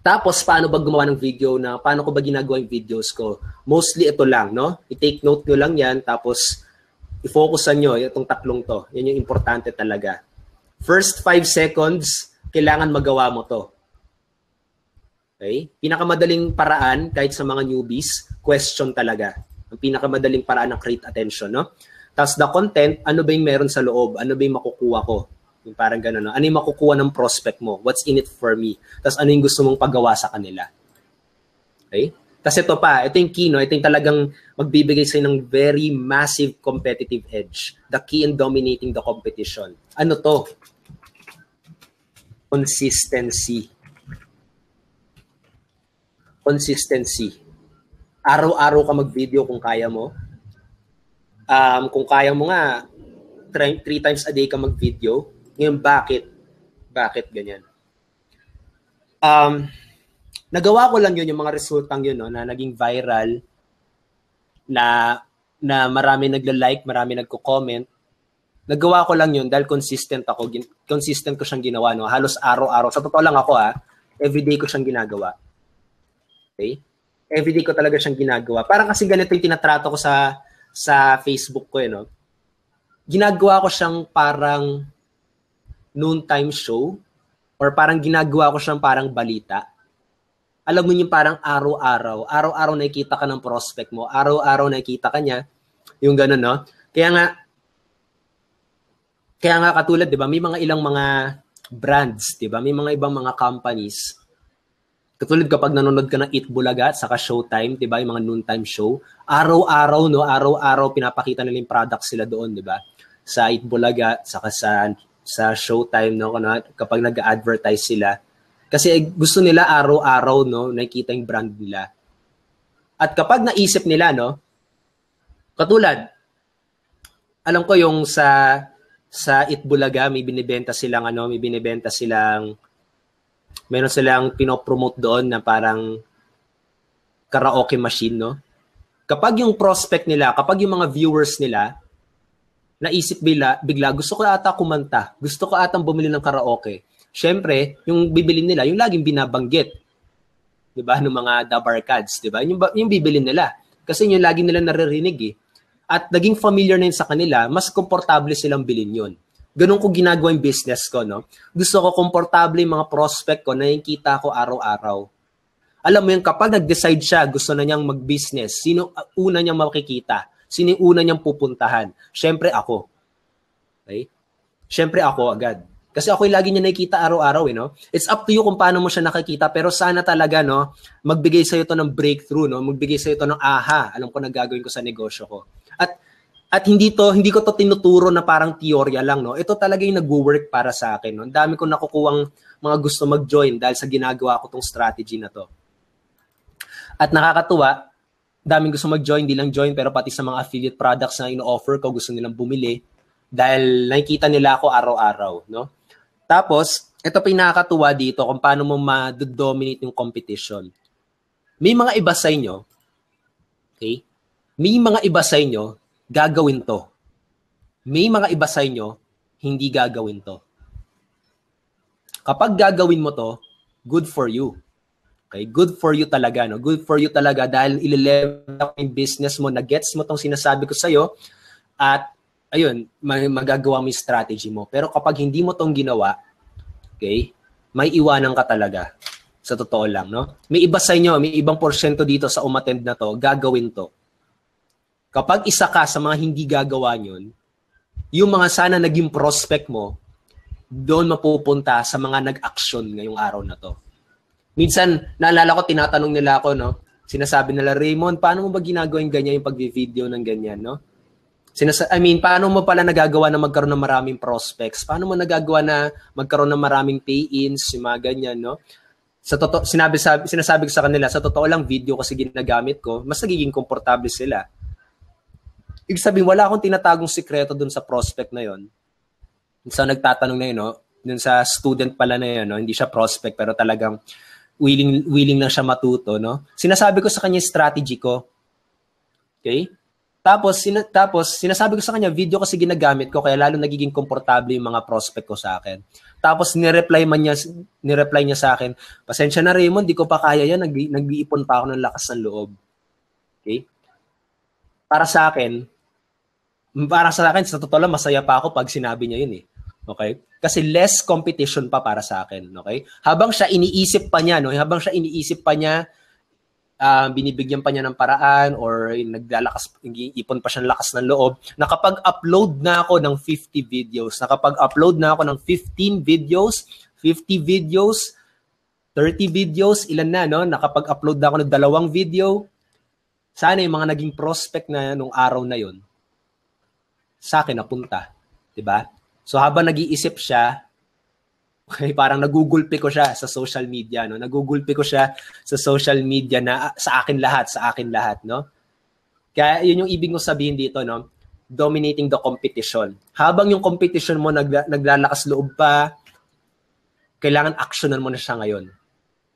Tapos, paano ba gumawa ng video paano ko ba ginagawa yung videos ko? Mostly ito lang, no? I-take note nyo lang yan, tapos i-focusan nyo itong tatlong to. Yan yung importante talaga. First 5 seconds, kailangan magawa mo to. Okay? Pinakamadaling paraan, kahit sa mga newbies, question talaga. Ang pinakamadaling paraan ng create attention, no? Tapos the content, ano ba yung meron sa loob? Ano ba yung makukuha ko? Yung parang gano'n, no? Ano yung makukuha ng prospect mo? What's in it for me? Tapos ano yung gusto mong pagawa sa kanila? Okay? Tapos ito pa, ito yung key, no? Ito yung talagang magbibigay sa'yo ng very massive competitive edge. The key in dominating the competition. Ano to? Consistency. Consistency. Araw-araw ka mag-video kung kaya mo. Kung kaya mo nga, 3 times a day ka mag-video. Ngayon, bakit? Bakit ganyan? Nagawa ko lang yun, yung mga resultang yun, no, na naging viral, na marami nagla-like, marami nagko-comment. Nagawa ko lang yun dahil consistent ako. Consistent ko siyang ginawa. No? Halos araw-araw. Sa totoo lang ako, everyday ko siyang ginagawa. Okay? Everyday ko talaga siyang ginagawa. Parang kasi ganito yung tinatrato ko sa Facebook ko, no? Ginagawa ko siyang parang noontime show or parang ginagawa ko siyang parang balita. Alam mo yung parang araw-araw nakikita ka ng prospect mo, araw-araw nakikita ka niya, yung gano'n, no? Kaya nga katulad, di ba, may mga ilang mga brands, di ba? May mga ibang mga companies. Katulad kapag nanonood ka ng Eat Bulaga at saka Showtime, 'di ba, yung mga noontime show, araw-araw pinapakita nila yung products sila doon, 'di ba? Sa Eat Bulaga saka sa Showtime, no, kapag nag-advertise sila. Kasi gusto nila araw-araw, no, nakikita yung brand nila. At kapag naisip nila, no, katulad, alam ko yung sa Eat Bulaga may binibenta silang meron silang pinopromote doon na parang karaoke machine, no? Kapag yung prospect nila, kapag yung mga viewers nila, naisip bigla, gusto ko ata kumanta, gusto ko atang bumili ng karaoke. Siyempre, yung bibili nila, yung laging binabanggit, di ba, ng mga dabarkads, di ba? Yung bibili nila. Kasi yung lagi nila naririnig, eh. At naging familiar na yun sa kanila, mas komportable silang bilhin yun. Ganun ko ginagawa yung business ko, no? Gusto ko komportable yung mga prospect ko na nakikita ko araw-araw. Alam mo yung kapag nag-decide siya, gusto na niyang mag-business, sino una niyang makikita? Sino yung una niyang pupuntahan? Siyempre ako. Okay? Siyempre ako agad. Kasi ako yung lagi niya nakikita araw-araw, eh, no? It's up to you kung paano mo siya nakikita, pero sana talaga, no, magbigay sa'yo to ng breakthrough, no? Magbigay sa'yo to ng aha. Alam ko na gagawin ko sa negosyo ko. At hindi ko to tinuturo na parang teorya lang, no? Ito talaga yung nag-work para sa akin, no? Ang dami ko nakukuhang mga gusto mag-join dahil sa ginagawa ko tong strategy na to. At nakakatuwa, daming gusto mag-join, di lang join, pero pati sa mga affiliate products na ino-offer ko, gusto nilang bumili dahil nakikita nila ako araw-araw, no? Tapos, ito pa yung nakakatuwa dito kung paano mo ma-dominate yung competition. May mga iba sa inyo, okay? May mga iba sa inyo, gagawin to. May mga iba sa inyo, hindi gagawin to. Kapag gagawin mo to, good for you. Okay? Good for you talaga, no? Good for you talaga dahil ile-level up yung business mo, na-gets mo tong sinasabi ko sa'yo, at ayun, magagawa mo yung strategy mo. Pero kapag hindi mo tong ginawa, okay, may iwanan ka talaga. Sa totoo lang, no? May iba sa inyo, may ibang porsyento dito sa umattend na to, gagawin to. Kapag isa ka sa mga hindi gagawa yun, yung mga sana naging prospect mo, doon mapupunta sa mga nag-action ngayong araw na to. Minsan, naalala ko, tinatanong nila ako, no? Sinasabi nila, Raymond, paano mo ba ginagawa yung ganyan, yung pag-video ng ganyan, no? Paano mo pala nagagawa na magkaroon ng maraming prospects? Paano mo nagagawa na magkaroon ng maraming pay-ins, yung mga ganyan, no? Sinasabi ko sa kanila, sa totoo lang, video kasi ginagamit ko, mas nagiging komportable sila. Ibig sabihin, wala akong tinatagong sikreto dun sa prospect na yon. Sa nagtatanong na yun, no? Dun sa student pala na yun, no? Hindi siya prospect, pero talagang willing lang siya matuto, no? Sinasabi ko sa kanya yung strategy ko. Okay? Tapos sinasabi ko sa kanya, video kasi ginagamit ko kaya lalo nagiging komportable yung mga prospect ko sa akin. Tapos ni-reply niya sa akin, pasensya na Raymond, di ko pa kaya yan, nag-iipon pa ako ng lakas ng loob. Okay? Para sa akin, sa totoo lang, masaya pa ako pag sinabi niya yun eh. Okay? Kasi less competition pa para sa akin. Okay? Habang siya iniisip pa niya, binibigyan pa niya ng paraan or ipon pa siya ng lakas ng loob. Nakapag-upload na ako ng 50 videos. Nakapag-upload na ako ng 15 videos, 50 videos, 30 videos, ilan na, no? Nakapag-upload na ako ng 2 video. Sana yung mga naging prospect na nung araw na yon sa akin napunta. Diba? So habang nag-iisip siya, okay, parang nagugulpi ko siya sa social media, no? Nagugulpi ko siya sa social media na sa akin lahat, no? Kaya yun yung ibig kong sabihin dito, no? Dominating the competition. Habang yung competition mo naglalakas loob pa, kailangan actionan mo na siya ngayon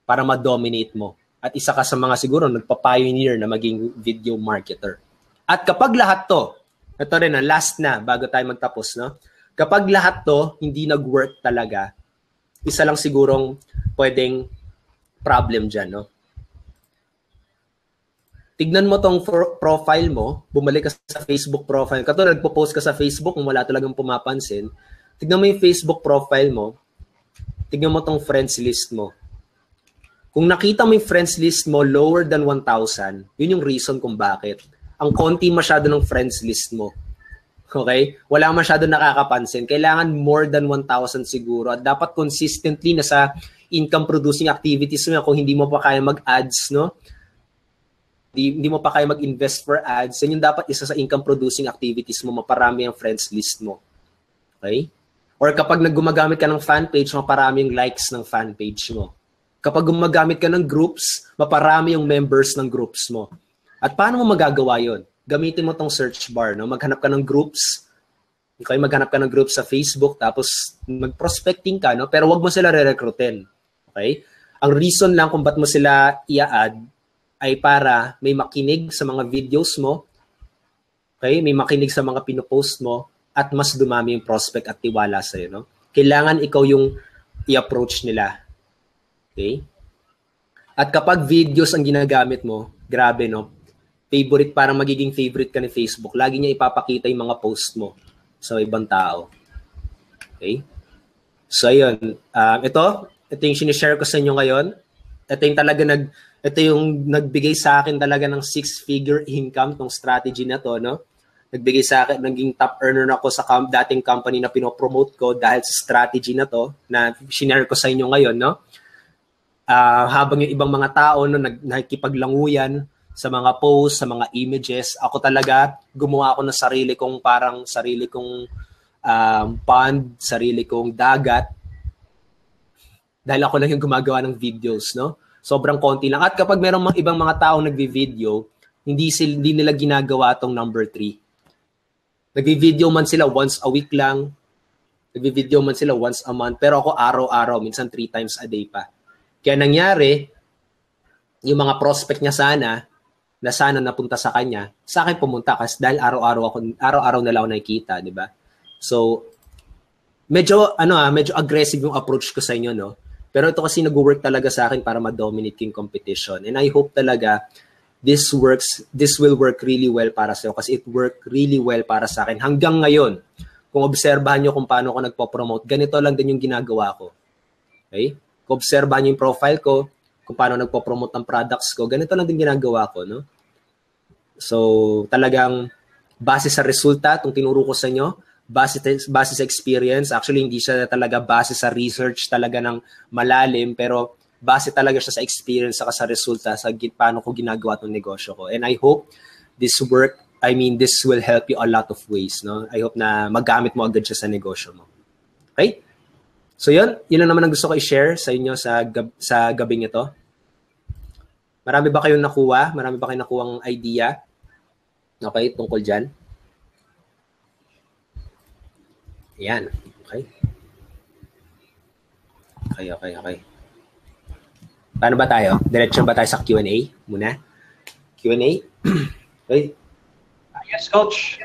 para ma-dominate mo. At isa ka sa mga siguro nagpa-pioneer na maging video marketer. At kapag lahat to, ito rin, last na bago tayo magtapos, no? Kapag lahat to hindi nag-work talaga, isa lang sigurong pwedeng problem dyan, no? Tignan mo tong profile mo, bumalik ka sa Facebook profile. Katulad, nagpo-post ka sa Facebook kung wala talagang pumapansin. Tignan mo yung Facebook profile mo. Tignan mo tong friends list mo. Kung nakita mo yung friends list mo lower than 1,000, yun yung reason kung bakit. Ang konti masyado ng friends list mo. Okay? Wala masyado nakakapansin. Kailangan more than 1,000 siguro. At dapat consistently nasa income-producing activities mo kung hindi mo pa kaya mag-ads, no? Hindi mo pa kaya mag-invest for ads. Yan yung dapat isa sa income-producing activities mo, maparami ang friends list mo. Okay? Or kapag gumagamit ka ng fan page, maparami yung likes ng fan page mo. Kapag gumagamit ka ng groups, maparami yung members ng groups mo. At paano mo magagawa yon? Gamitin mo tong search bar, no? Maghanap ka ng groups. Okay, maghanap ka ng groups sa Facebook, tapos mag-prospecting ka, no? Pero wag mo sila re-recruitin. Okay? Ang reason lang kung ba't mo sila i-add ay para may makinig sa mga videos mo. Okay? May makinig sa mga pinopost mo at mas dumami yung prospect at tiwala sa'yo, no? Kailangan ikaw yung i-approach nila. Okay? At kapag videos ang ginagamit mo, grabe, no? Parang magiging favorite ka ni Facebook. Lagi niya ipapakita yung mga post mo sa ibang tao. Okay? So, ayun. Ito yung sinishare ko sa inyo ngayon. Ito yung nagbigay sa akin talaga ng 6-figure income, tong strategy na to, no? Nagbigay sa akin, naging top earner ako sa dating company na pinopromote ko dahil sa strategy na to, na sinare ko sa inyo ngayon, no? Habang yung ibang mga tao, no, nakikipaglanguyan sa mga posts, sa mga images, ako talaga, gumawa ako ng sarili kong pond, sarili kong dagat, dahil ako lang yung gumagawa ng videos, no? Sobrang konti lang. At kapag merong ibang mga taong nagvi-video, hindi nila ginagawa tong number 3. Nagvi-video man sila once a week lang, nagvi-video man sila once a month, pero ako araw-araw, minsan 3 times a day pa. Kaya nangyari, yung mga prospect niya sana napunta sa kanya, sa akin pumunta kasi dahil araw-araw na lang ako nakikita, di ba? So, medyo aggressive yung approach ko sa inyo, no? Pero ito kasi nag-work talaga sa akin para ma-dominate yung competition. And I hope talaga this will work really well para sa'yo kasi it worked really well para sa akin. Hanggang ngayon, kung obserbahan nyo kung paano ako nagpo-promote, ganito lang din yung ginagawa ko. Okay? Kung obserbahan nyo yung profile ko, kung paano nagpo-promote ng products ko, ganito lang din ginagawa ko, no? So, talagang base sa resulta, itong tinuro ko sa inyo, base sa experience, actually hindi siya talaga base sa research talaga ng malalim, pero base talaga siya sa experience saka sa resulta sa paano ko ginagawa itong negosyo ko. And I hope this will help you a lot of ways, no? I hope na magamit mo agad siya sa negosyo mo. Okay? So yun lang naman ang gusto ko i-share sa inyo sa gabing ito. Marami ba kayong nakuha? Marami ba kayong nakuhang idea? Okay, tungkol dyan? Yan. Okay. Okay. Paano ba tayo? Diretso ba tayo sa Q&A muna? Q&A? Okay. Yes, Coach.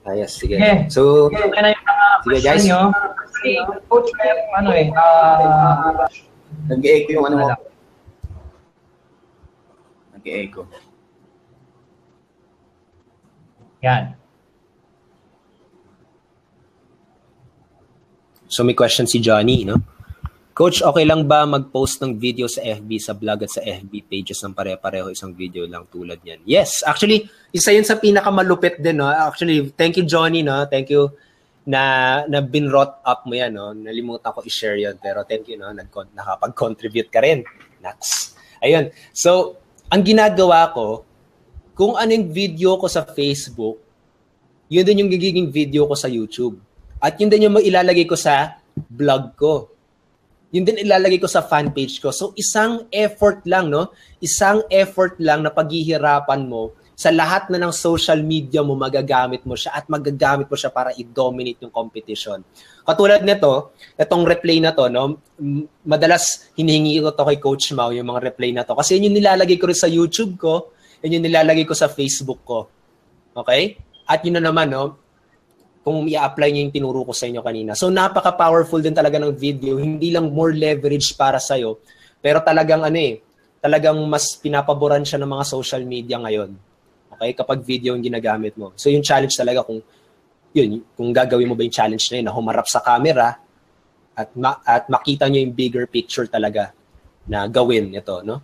Yes, sige. Yeah. So, okay na yung mga sige guys. nyo. Kasi, Coach, may nag-echo yung ano mo. Nag-echo. Yan. So may question si Johnny, no? Coach, okay lang ba mag-post ng video sa FB, sa blog at sa FB pages ng pare-pareho isang video lang tulad yan? Yes, actually, isa yun sa pinakamalupit din, no? Actually, thank you Johnny, no? Thank you na binrot up mo yan, no? Nalimutan ko i-share yun, pero thank you, no? Nakapag-contribute ka rin. Nuts. Ayun. So, ang ginagawa ko, kung anong video ko sa Facebook, yun din yung gigiging video ko sa YouTube. At yun din yung ilalagay ko sa blog ko. Yun din ilalagay ko sa fan page ko. So, isang effort lang, no? Isang effort lang na paghihirapan mo sa lahat na ng social media mo, magagamit mo siya at magagamit mo siya para i-dominate yung competition. Katulad nito, itong replay na to, no? Madalas hinihingi ko to kay Coach Mau, yung mga replay na to. Kasi yun yung nilalagay ko rin sa YouTube ko, yun yung nilalagay ko sa Facebook ko. Okay? At yun na naman, no? Kung i-apply niyo yung tinuro ko sa inyo kanina. So, napaka-powerful din talaga ng video. Hindi lang more leverage para sa'yo, pero talagang talagang mas pinapaboran siya ng mga social media ngayon. Okay? Kapag video yung ginagamit mo. So, yung challenge talaga kung gagawin mo ba yung challenge na yun, na humarap sa camera at makita niyo yung bigger picture talaga na gawin ito, no?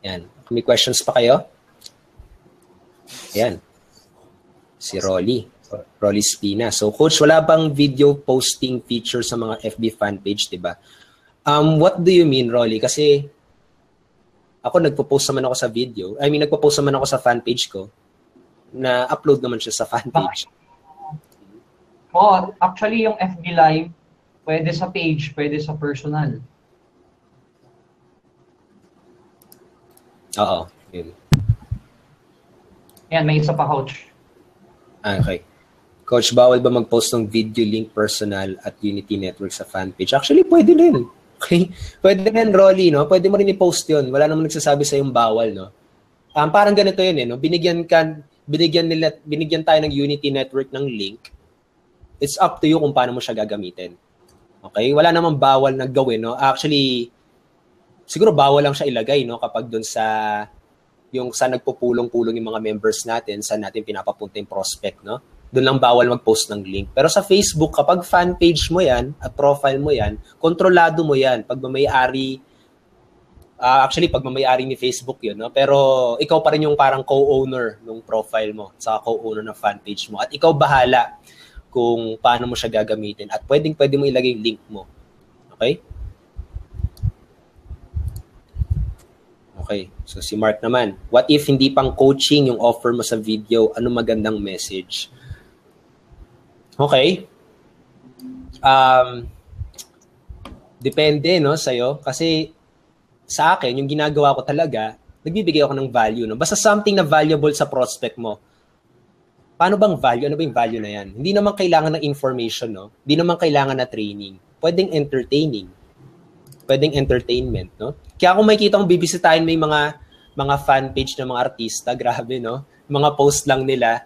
Yan. May questions pa kayo? Yan. Si Rolly Spina. So, Coach, wala bang video posting feature sa mga FB fan page, diba? What do you mean, Rolly? Kasi ako nagpo-post naman ako sa video. Nagpo-post naman ako sa fan page ko na upload naman siya sa fan page. Actually, yung FB Live, pwede sa page, pwede sa personal. Oo. Yun. Yan, may isa pa, Coach. Okay. Coach, bawal ba mag-post ng video link personal at Unity Network sa fan page? Actually, pwede rin. Okay? Pwede rin, Rolly, no? Pwede mo rin i-post yun. Wala namang nagsasabi sa yung bawal, no? Parang ganito yun, no? Binigyan tayo ng Unity Network ng link. It's up to you kung paano mo siya gagamitin. Okay? Wala namang bawal na gawin, no? Actually, siguro bawal lang siya ilagay, no? Kapag doon sa nagpupulong-pulong yung mga members natin, sa natin pinapapunta yung prospect, no? Doon lang bawal mag-post ng link. Pero sa Facebook, kapag fan page mo yan, at profile mo yan, kontrolado mo yan. Pagmamayari, pagmamayari ni Facebook yun, no? Pero ikaw pa rin yung parang co-owner ng profile mo, sa co-owner ng fan page mo. At ikaw bahala kung paano mo siya gagamitin. At pwede mo ilagay yung link mo. Okay? Okay, so si Mark naman. What if hindi pang coaching yung offer mo sa video? Ano magandang message? Okay. Depende, no, sa'yo. Kasi sa akin, yung ginagawa ko talaga, nagbibigay ako ng value, no? Basta something na valuable sa prospect mo. Paano bang value? Ano ba yung value na yan? Hindi naman kailangan ng information, no? Hindi naman kailangan na training. Pwedeng entertaining. Pwedeng entertainment, no? Kaya kung makikita kong bibisitahin may mga fan page ng mga artista, grabe, no? Mga post lang nila.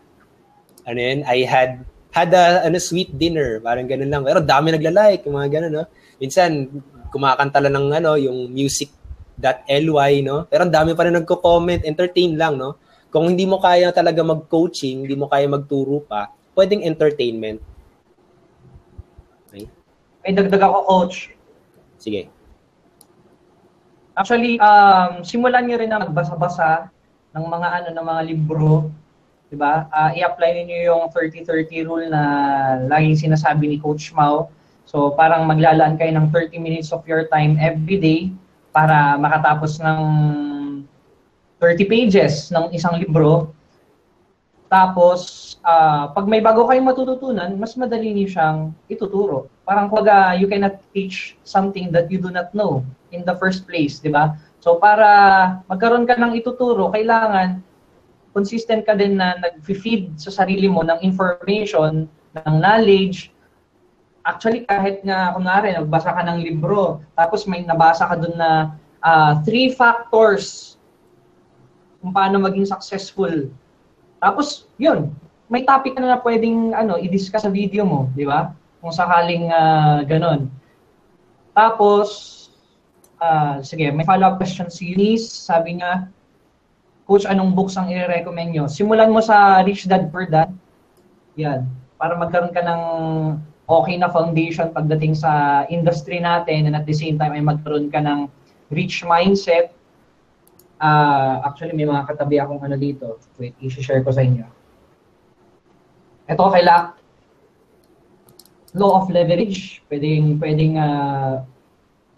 I had a sweet dinner, parang ganun lang. Pero dami nagla-like, yung mga ganun, no? Minsan, kumakanta lang ng yung music.ly, no? Pero ang dami pa rin nagko-comment, entertain lang, no? Kung hindi mo kaya talaga mag-coaching, hindi mo kaya magturo pa, pwedeng entertainment. Okay? May dagdag ako, Coach. Sige. Actually, simulan niyo rin na magbasa-basa ng mga libro, 'di ba? I-apply niyo yung 30-30 rule na laging sinasabi ni Coach Mau. So, parang maglalaan kayo ng 30 minutes of your time every day para makatapos ng 30 pages ng isang libro. Tapos, pag may bago kayong matututunan, mas madali niyo siyang ituturo. Parang kumbaga, you cannot teach something that you do not know in the first place, di ba? So, para magkaroon ka ng ituturo, kailangan consistent ka din na nag-feed sa sarili mo ng information, ng knowledge. Actually, kahit nga, kunwari, nagbasa ka ng libro, tapos may nabasa ka dun na 3 factors kung paano maging successful. Tapos, yun, may topic na pwedeng i-discuss sa video mo, di ba? Kung sakaling ganon. Tapos, sige, may follow-up question si Eunice. Sabi niya, Coach, anong books ang i-recommend nyo? Simulan mo sa Rich Dad Poor Dad. Yan. Para magkaroon ka ng okay na foundation pagdating sa industry natin, and at the same time ay magkaroon ka ng rich mindset. Actually, may mga katabi akong dito. Wait, i-share ko sa inyo. Ito, law of leverage. Pwedeng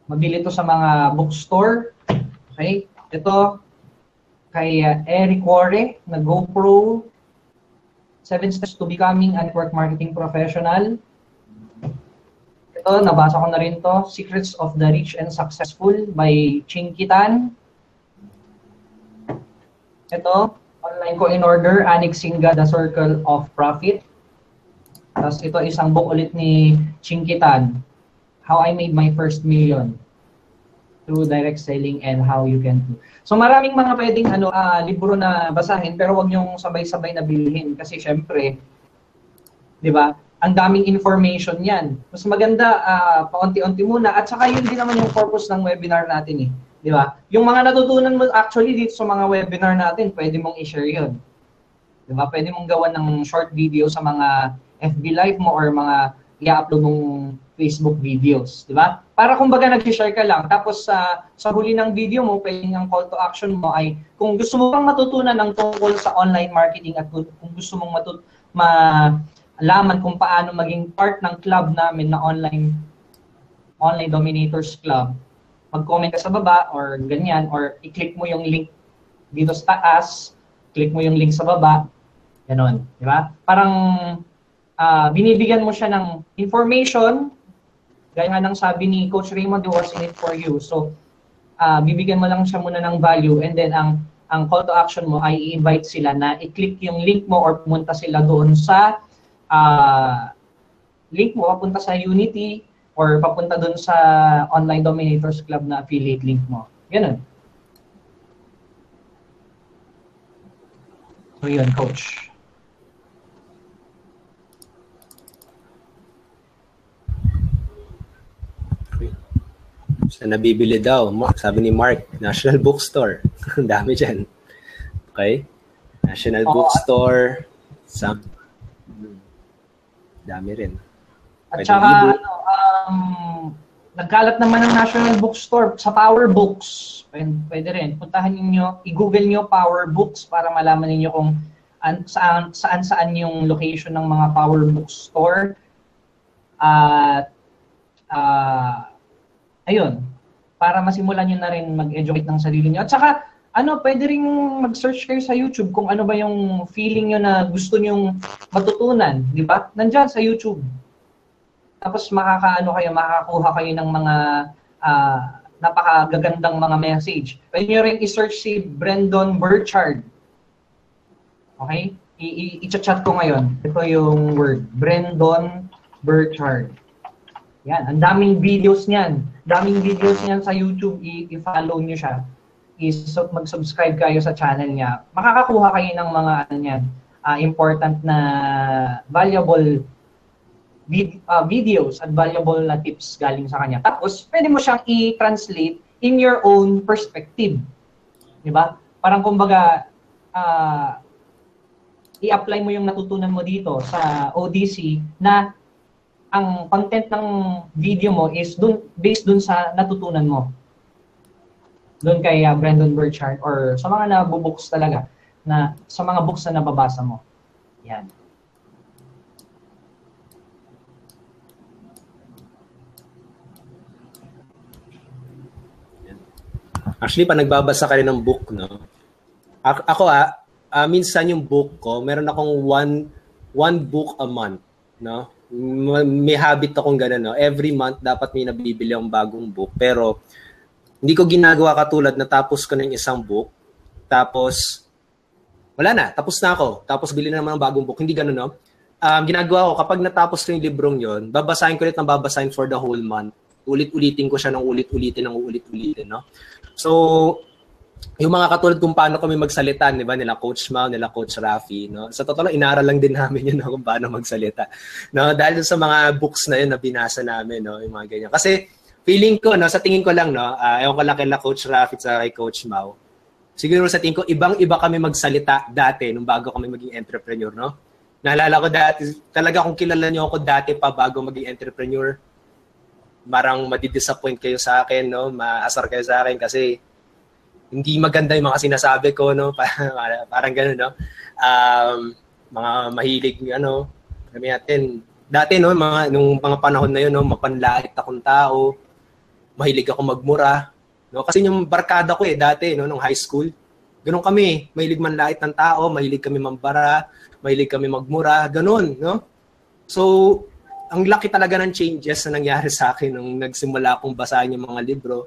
mabili ito sa mga bookstore. Okay? Ito, kay Eric Worre, na GoPro, 7 Steps to Becoming a Network Marketing Professional. Ito, nabasa ko na rin to, Secrets of the Rich and Successful by Chinky Tan. Ito, Online Ko in Order, Anik Singa, The Circle of Profit. Tapos ito, isang book ulit ni Chinky Tan, How I Made My First Million Through Direct Selling and How You Can Do. So maraming mga pwedeng libro na basahin, pero wag niyong sabay-sabay na bilhin kasi syempre, 'di ba? Ang daming information 'yan. Mas maganda paunti-unti muna, at saka yun din naman yung purpose ng webinar natin 'di ba? Yung mga natutunan mo actually dito sa mga webinar natin, pwede mong i-share 'yun. 'Di ba? Pwede mong gawan ng short video sa mga FB live mo or mga i-upload mong Facebook videos, 'di ba? Para kumbaga nag-share ka lang, tapos sa huli ng video mo, pwedeng ang call to action mo ay kung gusto mo pang matutunan ng tungkol sa online marketing at kung gusto mong malaman kung paano maging part ng club namin na online dominators club, mag-comment ka sa baba or ganyan, or i-click mo yung link dito sa taas, click mo yung link sa baba, ganon, di ba? Parang binibigyan mo siya ng information, gaya nga ng sabi ni Coach Raymond, what's in it for you. So, bibigyan mo lang siya muna ng value, and then ang call to action mo ay i-invite sila na i-click yung link mo or pumunta sila doon sa link mo, papunta sa Unity or papunta doon sa Online Dominators Club na affiliate link mo. Ganun. So, yun, Coach. Sa nabibili daw, sabi ni Mark, National Bookstore. Ang dami dyan. Okay? National Bookstore. Dami rin. At saka, nagkalat naman ng National Bookstore sa Power Books. Pwede rin. Puntahan niyo, i-google niyo Power Books para malaman niyo kung saan yung location ng mga Power Bookstore. At ayun, para masimulan nyo na rin mag-educate ng sarili nyo. At saka, pwede rin mag-search kayo sa YouTube kung ano ba yung feeling nyo na gusto nyong matutunan, di ba? Nandyan sa YouTube. Tapos makakakuha kayo ng mga napakagagandang mga message. Pwede nyo rin i-search si Brendon Burchard. Okay? I-chat ko ngayon. Ito yung word. Brendon Burchard. Yan, ang daming videos niyan. Daming videos niyan sa YouTube. I-follow niyo siya. Mag-subscribe kayo sa channel niya. Makakakuha kayo ng mga important na valuable videos at valuable na tips galing sa kanya. Tapos, pwede mo siyang i-translate in your own perspective. Di ba? Parang kumbaga, i-apply mo yung natutunan mo dito sa ODC na ang content ng video mo is based dun sa natutunan mo. Doon kay Brendon Burchard or sa mga nabubooks talaga, sa mga books na nababasa mo. Yan. Actually, pa nagbabasa ka rin ng book, no? Ako, minsan yung book ko, meron akong one book a month, no? May habit akong gano'n, no? Every month, dapat may nabibili akong bagong book. Pero, hindi ko ginagawa katulad na tapos ko ng isang book, tapos, wala na, tapos na ako. Tapos, bili na naman ng bagong book. Hindi gano'n, no? Ginagawa ko, kapag natapos ko yung librong yon, babasahin ko ulit ng babasahin for the whole month. Ulit-ulitin ko siya ng ulit-ulitin, no? So, yung mga katulad kung paano kami magsalita, di ba, nila Coach Mau, nila Coach Rafi, no? Sa totoo lang, inaral lang din namin yun, no, kung paano magsalita. No? Dahil sa mga books na yun na binasa namin, no, yung mga ganyan. Kasi feeling ko, no, sa tingin ko lang, no, ewan ko lang kay Coach Rafi at kay Coach Mau, siguro sa tingin ko, ibang-iba kami magsalita dati nung bago kami maging entrepreneur, no? Naalala ko dati, talaga kung kilala niyo ako dati pa bago maging entrepreneur, marang madidisappoint kayo sa akin, no? Maasar kayo sa akin kasi hindi maganda yung mga sinasabi ko, no? Parang gano'n, no? Mga mahilig, ano, kami natin, dati, no, nung mga panahon na yun, no, mapanlait akong tao, mahilig ako magmura, no? Kasi yung barkada ko dati, no, nung high school, ganun kami, mahilig manlait ng tao, mahilig kami mambara, mahilig kami magmura, ganun, no? So, ang laki talaga ng changes na nangyari sa akin nung nagsimula akong basahin yung mga libro.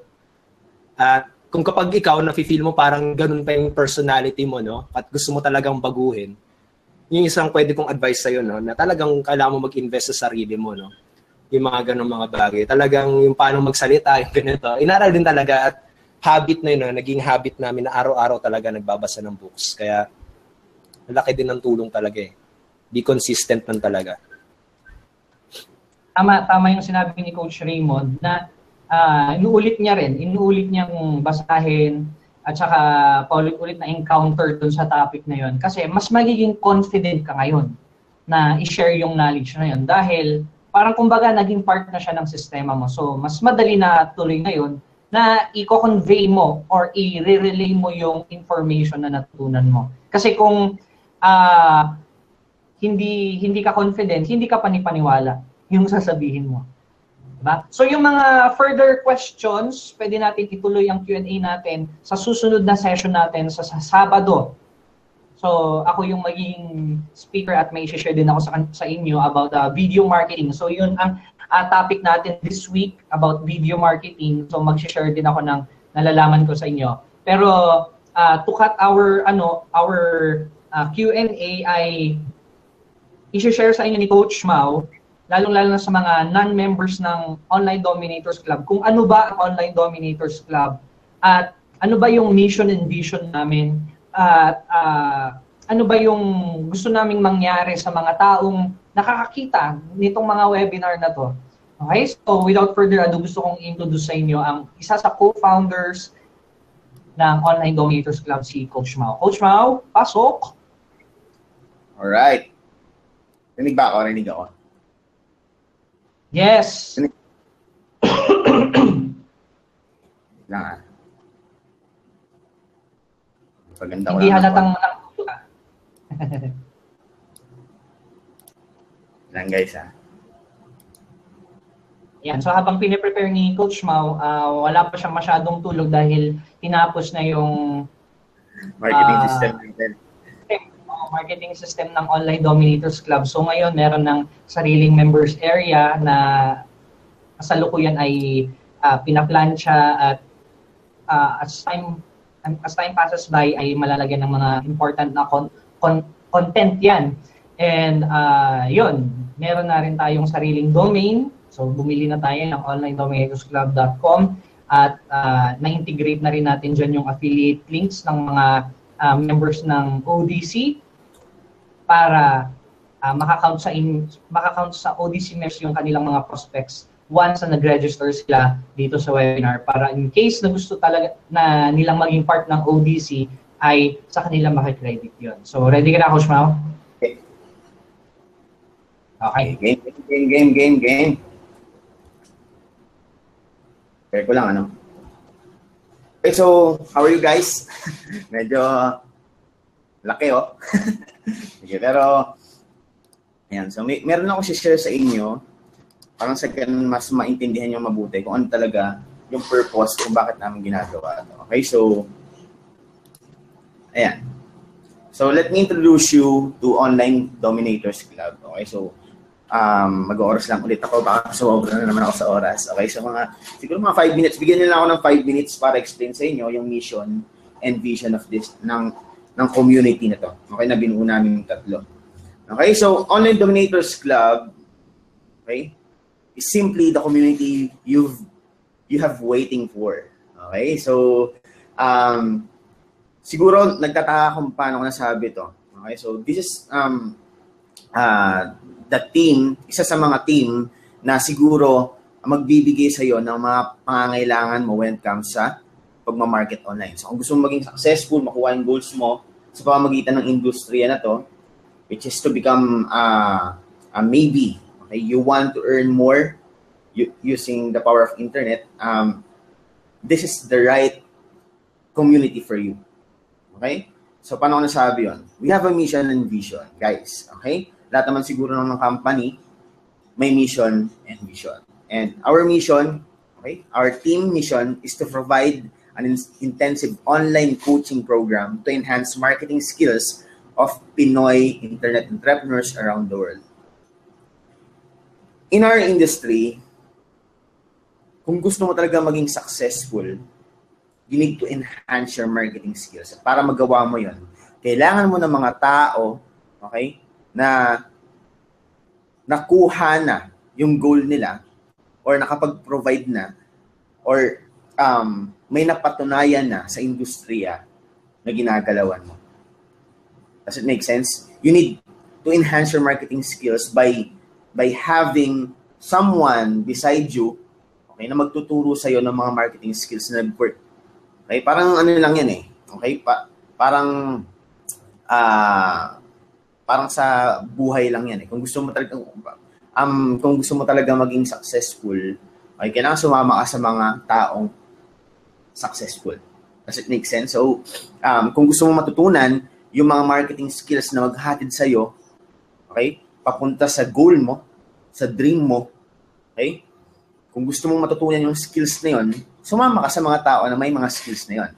At kung kapag ikaw nafe-feel mo parang ganun pa yung personality mo, no? At gusto mo talagang baguhin, yung isang pwede kong advice sa'yo, no? Na talagang kailangan mo mag-invest sa sarili mo, no? Yung mga ganung mga bagay. Talagang yung paano magsalita, yung ganito. Inaral din talaga at habit na yun, no? Naging habit namin na araw-araw talaga nagbabasa ng books. Kaya malaki din ng tulong talaga eh. Be consistent lang talaga. Tama yung sinabi ni Coach Raymond na inuulit niyang basahin at saka paulit-ulit na encounter dun sa topic na yon kasi mas magiging confident ka ngayon na i-share yung knowledge na yon dahil parang kumbaga naging part na siya ng sistema mo. So mas madali na tuloy ngayon na i-convey mo or i-relay mo yung information na natutunan mo. Kasi kung hindi ka confident, hindi ka panipaniwala yung sasabihin mo. Diba? So yung mga further questions, pwede natin ituloy ang Q&A natin sa susunod na session natin sa Sabado. So ako yung magiging speaker at may share din ako sa inyo about video marketing. So yun ang topic natin this week about video marketing. So mag-share din ako ng nalalaman ko sa inyo. Pero to cut our Q&A ay i-share sa inyo ni Coach Mau, lalong-lalo na sa mga non-members ng Online Dominators Club, kung ano ba ang Online Dominators Club at ano ba yung mission and vision namin at ano ba yung gusto naming mangyari sa mga taong nakakakita nitong mga webinar na to. Okay? So without further ado, gusto kong introduce sa inyo ang isa sa co-founders ng Online Dominators Club, si Coach Mau. Coach Mau, pasok! Alright. Rinig ba ako? Rinig ako? Yes. Lang Paganda ko hindi lang. halatang lang guys Yan. So habang piniprepare ni Coach Mau, wala pa siyang masyadong tulog dahil tinapos na yung marketing system natin. Marketing system ng Online Dominators Club. So ngayon, meron ng sariling members area na kasalukuyan ay pinaplansya at as time passes by ay malalagyan ng mga important na content yan. And yun, meron na rin tayong sariling domain. So bumili na tayo ng onlinedominatorsclub.com at na-integrate na rin natin dyan yung affiliate links ng mga members ng ODC para makakount sa ODC members yung kanilang mga prospects once na nag-register sila dito sa webinar para in case na gusto talaga na nilang maging part ng ODC ay sa kanila makikredit yun. So ready ka na, Coach Mau? Okay. Game. Kaya ko lang Okay, so how are you guys? Medyo laki Sige, pero ayan, so meron ako share sa inyo parang sa ganun mas maintindihan nyo mabuti kung ano talaga yung purpose kung bakit namin ginagawa ito. Okay, so ayan. So let me introduce you to Online Dominators Club. Okay, so mag-oras lang ulit ako, baka sobra na naman ako sa oras. Okay, so siguro mga 5 minutes, bigyan nyo lang ako ng 5 minutes para explain sa inyo yung mission and vision of this ng community na to. Okay, na binuo namin yung tatlo. Okay, so Online Dominators Club, okay, is simply the community you have waiting for. Okay, so siguro nagtataka kung paano ko nasabi to. Okay, so this is the team, isa sa mga team na siguro magbibigay sa iyo ng mga pangangailangan mo when it comes sa pagma-market online. So kung gusto mo maging successful, makuha yung goals mo sa pamamagitan ng industriya na to, which is to become maybe, okay, you want to earn more using the power of internet, this is the right community for you. Okay? So, paano ko nasabi yun? We have a mission and vision, guys. Okay? Lahat naman siguro ng company, may mission and vision. And our mission, okay, our team mission is to provide an intensive online coaching program to enhance marketing skills of Pinoy internet entrepreneurs around the world. In our industry, kung gusto mo talaga maging successful, you need to enhance your marketing skills. Para magawa mo yon, kailangan mo ng mga tao, okay, na nakuha na yung goal nila or nakapag-provide na or may napatunayan na sa industriya na ginagalawan mo. Does it make sense? You need to enhance your marketing skills by having someone beside you, okay, na magtuturo sa iyo ng mga marketing skills na nag-work. Okay, parang ano lang yan eh. Okay, parang sa buhay lang yan eh. Kung gusto mo talaga maging successful, okay, kailangan sumama ka sa mga taong successful. Does it make sense? So, kung gusto mo matutunan yung mga marketing skills na maghatid sa iyo, okay, papunta sa goal mo, sa dream mo, okay? Kung gusto mong matutunan yung skills na yun, sumama ka sa mga tao na may mga skills na yun.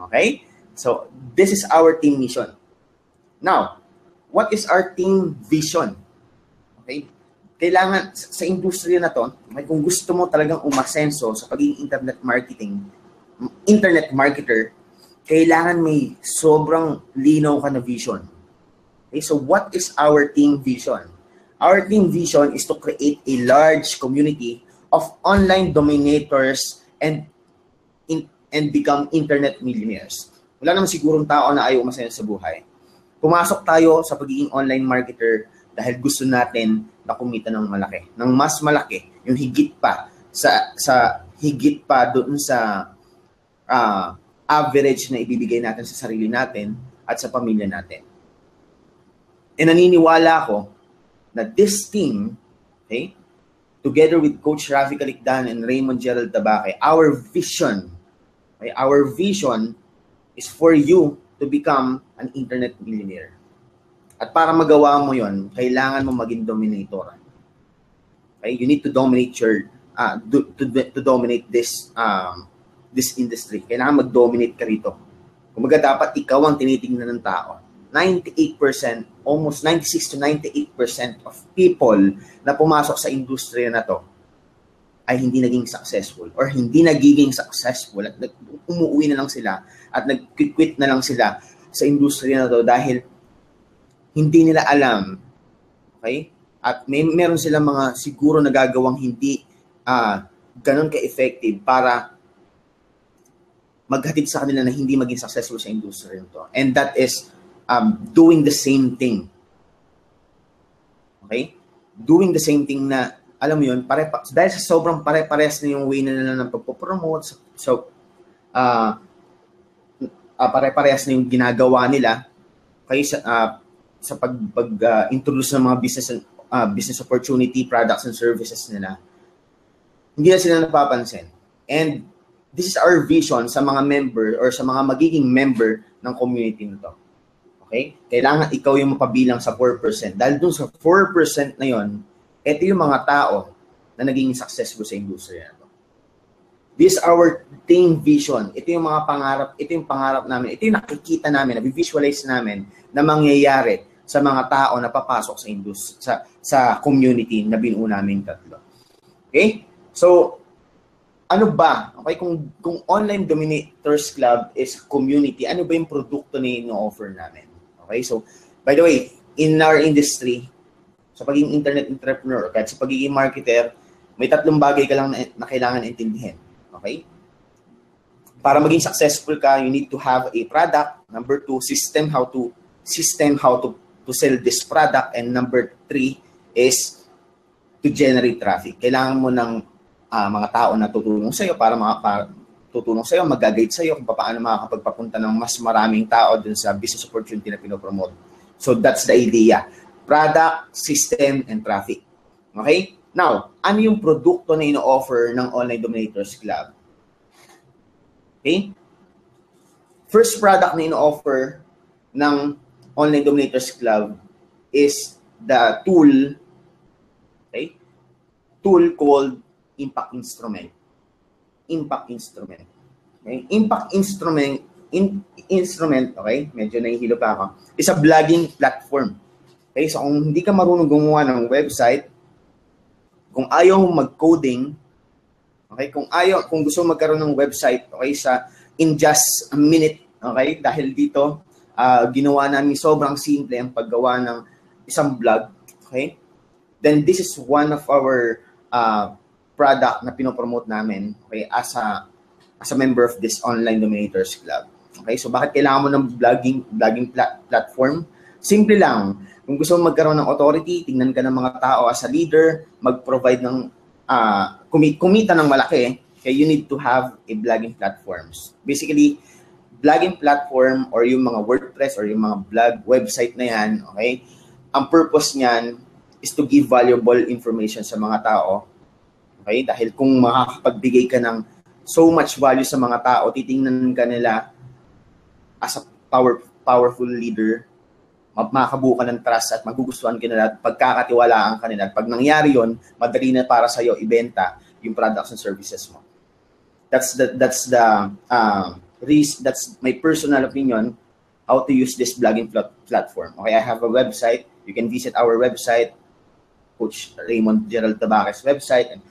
Okay? So, this is our team mission. Now, what is our team vision? Okay? Kailangan, sa industriya na to, kung gusto mo talagang umasenso sa pagiging internet marketer, kailangan may sobrang linaw ka na vision. Okay? So, what is our team vision? Our team vision is to create a large community of online dominators and become internet millionaires. Wala naman sigurong tao na ayaw masaya sa buhay. Pumasok tayo sa pagiging online marketer dahil gusto natin na kumita ng malaki, ng mas malaki, yung higit pa doon sa average na ibibigay natin sa sarili natin at sa pamilya natin. E naniniwala ako na this team, okay, together with Coach Rafi Calicdan and Raymond Gerald Tabaque, our vision is for you to become an internet millionaire. At para magawa mo yon, kailangan mo maging dominator. Okay? You need to dominate to dominate this industry. Kailangan mag-dominate ka rito. Kumbaga dapat ikaw ang tinitingnan ng tao. 98%, almost 96 to 98% of people na pumasok sa industriya na to ay hindi naging successful or hindi nagiging successful at umuwi na lang sila at nag-quit na lang sila sa industriya na to dahil hindi nila alam, okay? At meron silang mga siguro nagagawang hindi ganun ka-effective para maghatid sa kanila na hindi maging successful sa industriya na to. And that is doing the same thing. Okay? Doing the same thing na, alam mo yun, dahil sa sobrang pare-pares na yung way na nila ng pagpopromote, so, pare-pares na yung ginagawa nila, okay, sa pag-introduce ng mga business opportunity, products and services nila, hindi na sila napapansin. And this is our vision sa mga member or sa mga magiging member ng community nito. Okay? Kailangan ikaw yung mapabilang sa 4%. Dahil dun sa 4% na yon, ito yung mga tao na naging successful sa industriya na to. This is our team vision. Ito yung mga pangarap, ito yung pangarap namin, ito yung nakikita namin, na-visualize namin na mangyayari sa mga tao na papasok sa industry, sa community na binuo namin tatlo. Okay? So, ano ba? Okay, kung Online Dominators Club is community, ano ba yung produkto na ino-offer namin? Okay, so, by the way, in our industry, sa pagiging internet entrepreneur, kahit sa pagiging marketer, may tatlong bagay ka lang na kailangan intindihin. Okay? para maging successful ka, you need to have a product. Number 2, system how to sell this product. And number 3 is to generate traffic. Kailangan mo ng mga tao na tutulong sa'yo para tutulong sa'yo, mag-guide sa'yo kung paano makakapagpapunta ng mas maraming tao dun sa business opportunity na pinopromote. So that's the idea. Product, system, and traffic. Okay? Now, ano yung produkto na ino-offer ng Online Dominators Club? Okay? First product na ino-offer ng Online Dominators Club is the tool, okay? Tool called Impact Instrument. Impact Instrument. Okay? Impact Instrument, okay? Medyo nahihilo pa ako. Is a blogging platform. Okay? So kung hindi ka marunong gumawa ng website, kung ayaw mag-coding, okay? Kung gusto mo magkaroon ng website, okay, in just a minute, okay? Dahil dito, ginawa namin sobrang simple ang paggawa ng isang blog, okay? Then this is one of our product na pinopromote namin, okay, as a member of this Online Dominators Club. Okay? So bakit kailangan mo ng blogging platform? Simple lang. Kung gusto mo magkaroon ng authority, tingnan ka ng mga tao as a leader, mag-provide ng kumita ng malaki, okay, you need to have a blogging platforms. Basically, blogging platform or yung mga WordPress or yung mga blog website na yan, okay, ang purpose niyan is to give valuable information sa mga tao. Okay? Dahil kung makakapagbigay ka ng so much value sa mga tao, titingnan ka nila as a powerful leader, makakabuo ka ng trust at magugustuhan ka nila at pagkakatiwalaan ka nila. At pag nangyari yon, madali na para sa'yo ibenta yung products and services mo. That's my personal opinion how to use this blogging platform. Okay, I have a website. You can visit our website, Coach Raymond Gerald Tabaque's website, and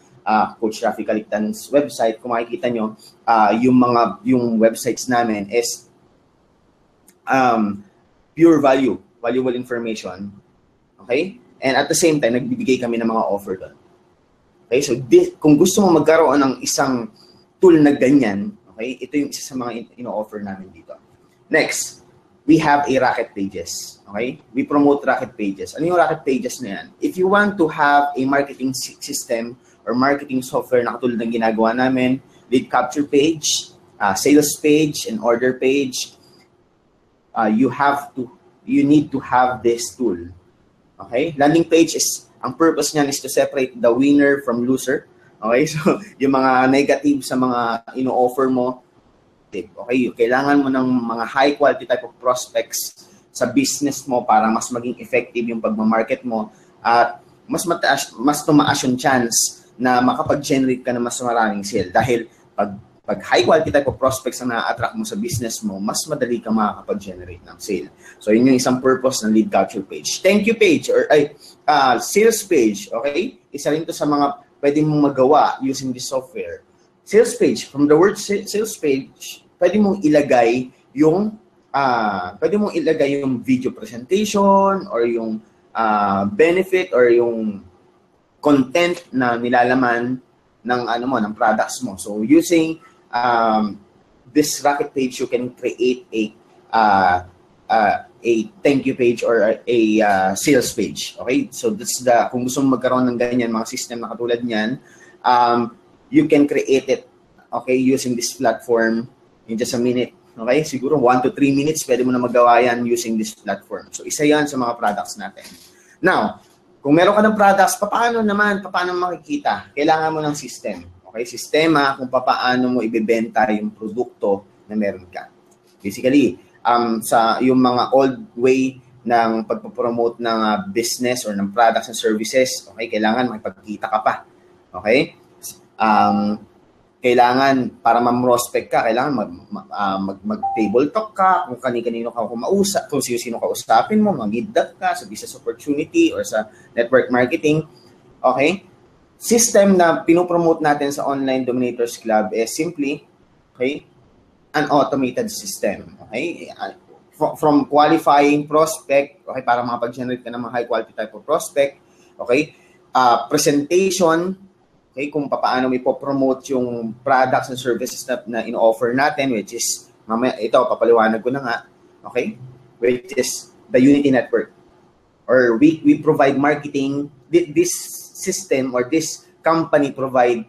Coach Rafi Calictan's website. Kung makikita nyo, yung websites namin is pure valuable information. Okay? And at the same time, nagbibigay kami ng mga offer doon. Okay? So, kung gusto mo magkaroon ng isang tool na ganyan, okay, ito yung isa sa mga ino-offer namin dito. Next, we have a Rocket Pages. Okay? We promote Rocket Pages. Ano yung Rocket Pages na yan? If you want to have a marketing system or marketing software na katulad ng ginagawa namin, lead capture page, sales page, and order page, you need to have this tool. Okay? Landing page ang purpose niyan is to separate the winner from loser. Okay? So, yung mga negative sa mga ino-offer mo, okay, kailangan mo ng mga high quality type of prospects sa business mo para mas maging effective yung pagmamarket mo at mas tumaas yung chance na makapag-generate ka ng mas maraming sale. Dahil pag high quality type of prospects ang na-attract mo sa business mo, mas madali ka makakapag-generate ng sale. So, yun yung isang purpose ng lead capture page. Thank you page or sales page, okay? Isa rin to sa mga pwede mong magawa using this software. Sales page, from the word sales page, pwede mong ilagay yung video presentation or yung benefit or yung content na nilalaman ng ng products mo. So using this Rocket page, you can create a thank you page or a sales page. Okay? So that's kung gusto mo magkaroon ng ganyan mga system na katulad niyan, you can create it, okay, using this platform in just a minute. Okay? Siguro 1 to 3 minutes pwede mo na magawa yan using this platform. So isa yan sa mga products natin. Now, kung meron ka ng products, paano makikita? Kailangan mo ng system. Okay? Sistema kung paano mo ibebenta yung produkto na meron ka. Basically, sa yung mga old way ng pagpo-promote ng business or ng products and services, okay, kailangan makipagkita ka pa. Okay? Kailangan, para ma-prospect ka, kailangan mag-table talk ka, kung kanino ka kumausap, kung sino ka usapin mo, mag-lead ka sa business opportunity or sa network marketing. Okay? System na pinopromote natin sa Online Dominators Club is simply, okay, an automated system. Okay? From qualifying prospect, okay, para makapag-generate ka ng mga high quality type of prospect, okay, presentation, Okay, kung paano ipopromote yung products and services na in-offer natin, which is, mamaya, ito, papaliwanag ko na nga, okay, which is the Unity Network. Or we provide marketing, this system or this company provide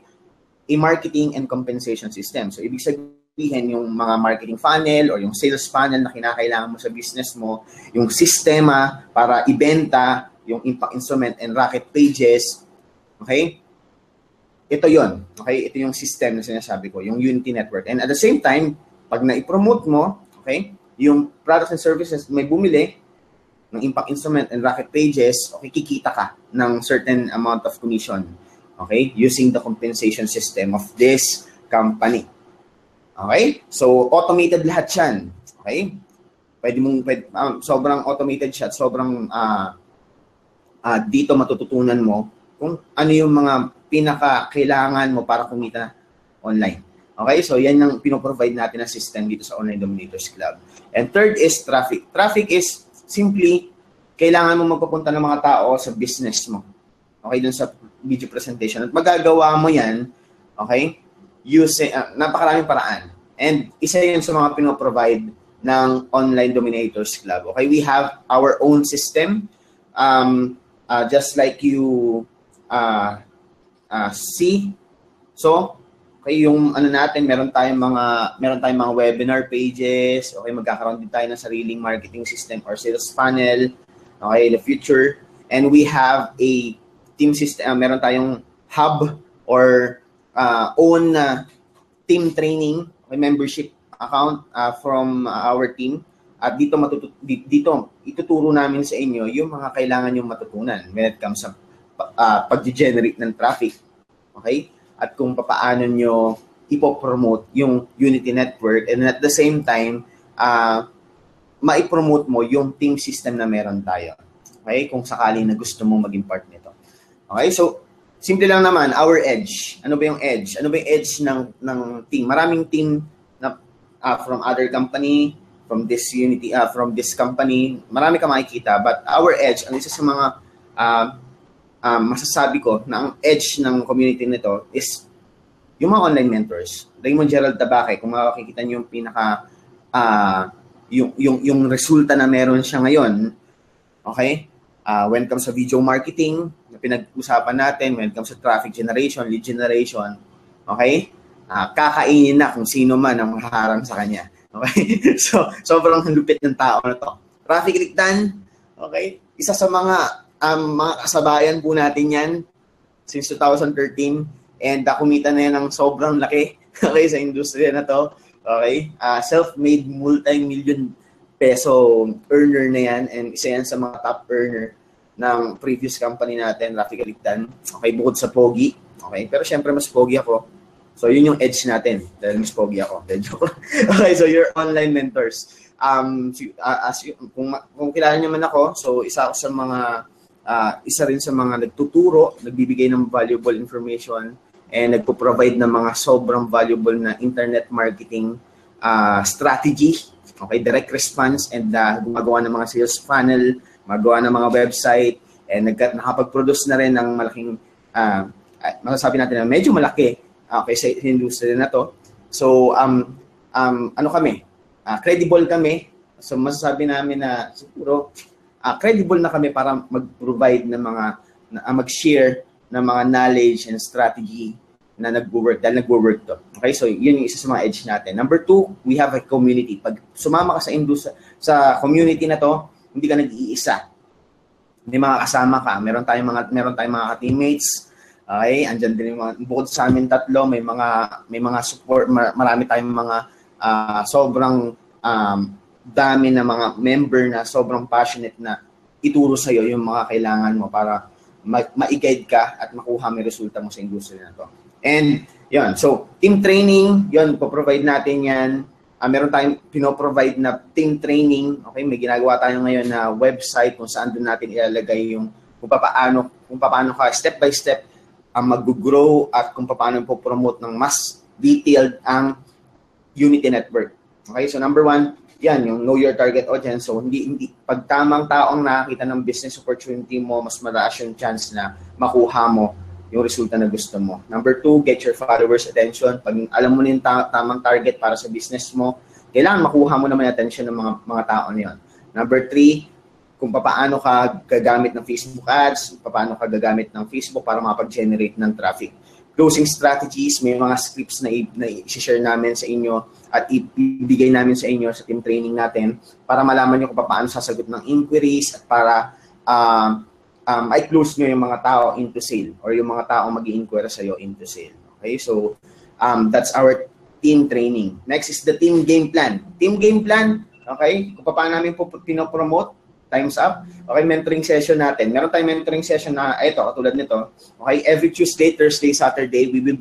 a marketing and compensation system. So, ibig sabihin, yung mga marketing funnel or yung sales funnel na kinakailangan mo sa business mo, yung sistema para ibenta, yung impact instrument and rocket pages, okay? Ito yon, okay? Ito yung system na sinasabi ko, yung Unity Network. And at the same time, pag na-promote mo, okay, yung products and services may bumili ng impact instrument and rocket pages, okay, kikita ka ng certain amount of commission, okay, using the compensation system of this company. Okay? So, automated lahat yan. Okay? Sobrang automated siya. Sobrang dito matututunan mo kung ano yung mga pinaka-kailangan mo para kumita online. Okay? So, yan yung pinoprovide natin na system dito sa Online Dominators Club. And third is traffic. Traffic is simply, kailangan mo magpapunta ng mga tao sa business mo. Okay? Dun sa video presentation. At magagawa mo yan, okay, using, napakaraming paraan. And isa yun sa mga pinoprovide ng Online Dominators Club. Okay? We have our own system. Just like you see. So, okay, yung ano natin, meron tayong mga webinar pages. Okay, magkakaroon din tayo ng sariling marketing system or sales funnel. Okay, in the future. And we have a team system, meron tayong hub or own team training, okay, membership account from our team. At dito ituturo namin sa inyo yung mga kailangan yung matutunan when it comes sa pag-generate ng traffic. Okay? At kung paano nyo ipopromote yung Unity Network and at the same time, maipromote mo yung team system na meron tayo. Okay? Kung sakali na gusto mo maging part nito. Okay? So, simple lang naman, our edge. Ano ba yung edge? Ano ba yung edge ng team? Maraming team na from other company, from this Unity, from this company, marami ka makikita. But our edge, ang isa sa mga masasabi ko na ang edge ng community nito is yung mga online mentors. Raymond Gerald Tabaque, kung makikita niyo yung pinaka, yung resulta na meron siya ngayon, okay? When it comes sa video marketing, na pinag-usapan natin, when it comes sa traffic generation, lead generation, okay? Kakainin na kung sino man ang maharang sa kanya. Okay? So, sobrang lupit ng tao na to. Traffic Likdan, okay? Isa sa mga kasabayan po natin yan since 2013 and kumita na yan ng sobrang laki, okay, sa industriya na to. Okay? Self-made multi-million peso earner na yan and isa yan sa mga top earner ng previous company natin, Traffic Likdan. Okay, bukod sa pogi. Okay? Pero syempre mas pogi ako. So, yun yung edge natin. Dahil mas pogi ako. Okay, so your online mentors. Kung kilala niyo man ako, so isa rin sa mga nagtuturo, nagbibigay ng valuable information, and nagpo-provide ng mga sobrang valuable na internet marketing strategy. Okay, direct response, and gumagawa ng mga sales funnel, magawa ng mga website, and nakapag-produce na rin ng malaking, masasabi natin na medyo malaki, okay, sa industry na to. So, ano kami? Credible kami. So, masasabi namin na siguro, credible na kami para mag-provide ng mga, mag-share ng mga knowledge and strategy na nag-work, dahil nag-work to. Okay, so yun yung isa sa mga edge natin. Number 2, we have a community. Pag sumama ka sa community na to, hindi ka nag-iisa. May mga kasama ka. Meron tayong mga teammates. Okay, andyan din yung mga, bukod sa amin tatlo, may mga support, marami tayong mga sobrang dami na mga member na sobrang passionate na ituro sa iyo yung mga kailangan mo para ma-guide ka at makuha may resulta mo sa industriya na to. And yun, so team training, yun, po-provide natin yan. Meron tayong pino-provide na team training. Okay, may ginagawa tayo ngayon na website kung saan doon natin ilalagay yung kung paano ka step by step mag-grow at kung paano po-promote ng mas detailed ang Unity Network. Okay, so number 1, yan, yung know your target audience. So, hindi pag tamang taong nakakita ng business opportunity mo, mas mataas yung chance na makuha mo yung resulta na gusto mo. Number 2, get your followers' attention. Pag alam mo na yung tamang target para sa business mo, kailangan makuha mo naman yung attention ng mga tao na yun. Number 3, kung paano ka gagamit ng Facebook ads, paano ka gagamit ng Facebook para makapag-generate ng traffic. Closing strategies, may mga scripts na i-share namin sa inyo at ibigay namin sa inyo sa team training natin para malaman nyo kung paano sasagot ng inquiries at para i-close nyo yung mga tao into sale or yung mga tao mag-i-inquire sa'yo into sale. Okay, so that's our team training. Next is the team game plan. Team game plan, okay, kung paano namin pinopromote, time's up. Okay, mentoring session natin. Meron tayong mentoring session na, ito, katulad nito. Okay, every Tuesday, Thursday, Saturday, we will